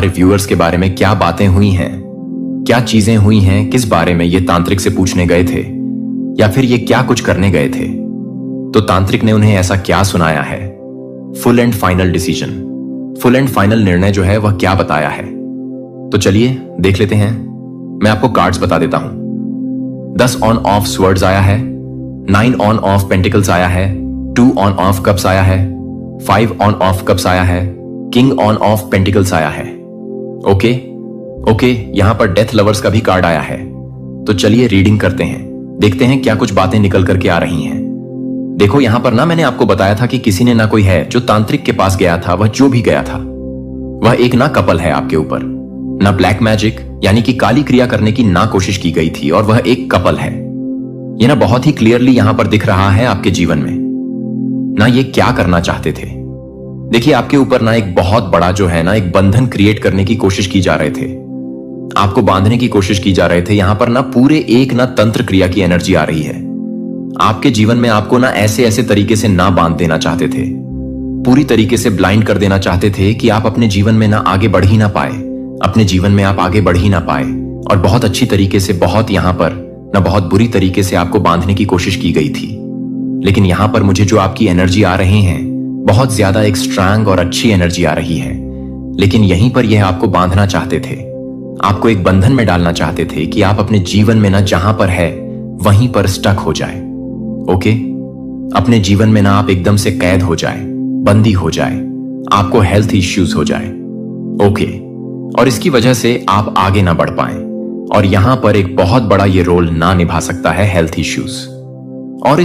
व्यूअर्स के बारे में क्या बातें हुई हैं, क्या चीजें हुई हैं, किस बारे में ये तांत्रिक से पूछने गए थे या फिर ये क्या कुछ करने गए थे। तो तांत्रिक ने उन्हें ऐसा क्या सुनाया है? Full and final decision, full and final निर्णय जो है वह क्या बताया है। तो चलिए देख लेते हैं। मैं आपको कार्ड्स बता देता हूं। 10 ऑन ऑफ स्वर्ड्स आया है, 9 ऑन ऑफ पेंटिकल्स आया है, 2 ऑन ऑफ कप्स आया है, 5 ऑन ऑफ कप्स आया है, किंग ऑन ऑफ पेंटिकल्स आया है। ओके, यहां पर डेथ लवर्स का भी कार्ड आया है। तो चलिए रीडिंग करते हैं, देखते हैं क्या कुछ बातें निकल करके आ रही हैं। देखो, यहां पर ना मैंने आपको बताया था कि किसी ने ना कोई है जो तांत्रिक के पास गया था। वह जो भी गया था वह एक ना कपल है आपके ऊपर। ना ब्लैक मैजिक यानी कि काली क्रिया करने की ना कोशिश की गई थी और वह एक कपल है। यह ना बहुत ही क्लियरली यहां पर दिख रहा है आपके जीवन में। ना ये क्या करना चाहते थे। देखिए, आपके ऊपर ना एक बहुत बड़ा जो है ना एक बंधन क्रिएट करने की कोशिश की जा रहे थे, आपको बांधने की कोशिश की जा रहे थे। यहां पर ना पूरे एक ना तंत्र क्रिया की एनर्जी आ रही है आपके जीवन में। आपको ना ऐसे तरीके से ना बांध देना चाहते थे, पूरी तरीके से ब्लाइंड कर देना चाहते थे कि आप अपने जीवन में ना आगे बढ़ ही ना पाए, अपने जीवन में आप आगे बढ़ ही ना पाए। और बहुत अच्छी तरीके से, बहुत यहां पर ना बहुत बुरी तरीके से आपको बांधने की कोशिश की गई थी। लेकिन यहां पर मुझे जो आपकी एनर्जी आ रही है, बहुत ज्यादा एक स्ट्रांग और अच्छी एनर्जी आ रही है। लेकिन यहीं पर यह आपको बांधना चाहते थे, आपको एक बंधन में डालना चाहते थे कि आप अपने जीवन में ना जहां पर है वहीं पर स्टक हो जाए। ओके, अपने जीवन में ना आप एकदम से कैद हो जाए, बंदी हो जाए, आपको हेल्थ इश्यूज हो जाए। ओके, और इसकी वजह से आप आगे ना बढ़ पाएं। और यहां पर एक बहुत बड़ा ये रोल ना निभा सकता है हेल्थ इश्यूज। और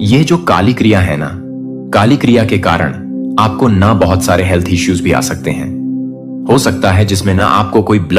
ये जो काली क्रिया है ना, काली क्रिया के कारण आपको ना बहुत सारे हेल्थ इश्यूज भी आ सकते हैं। हो सकता है जिसमें ना आपको कोई ब्लड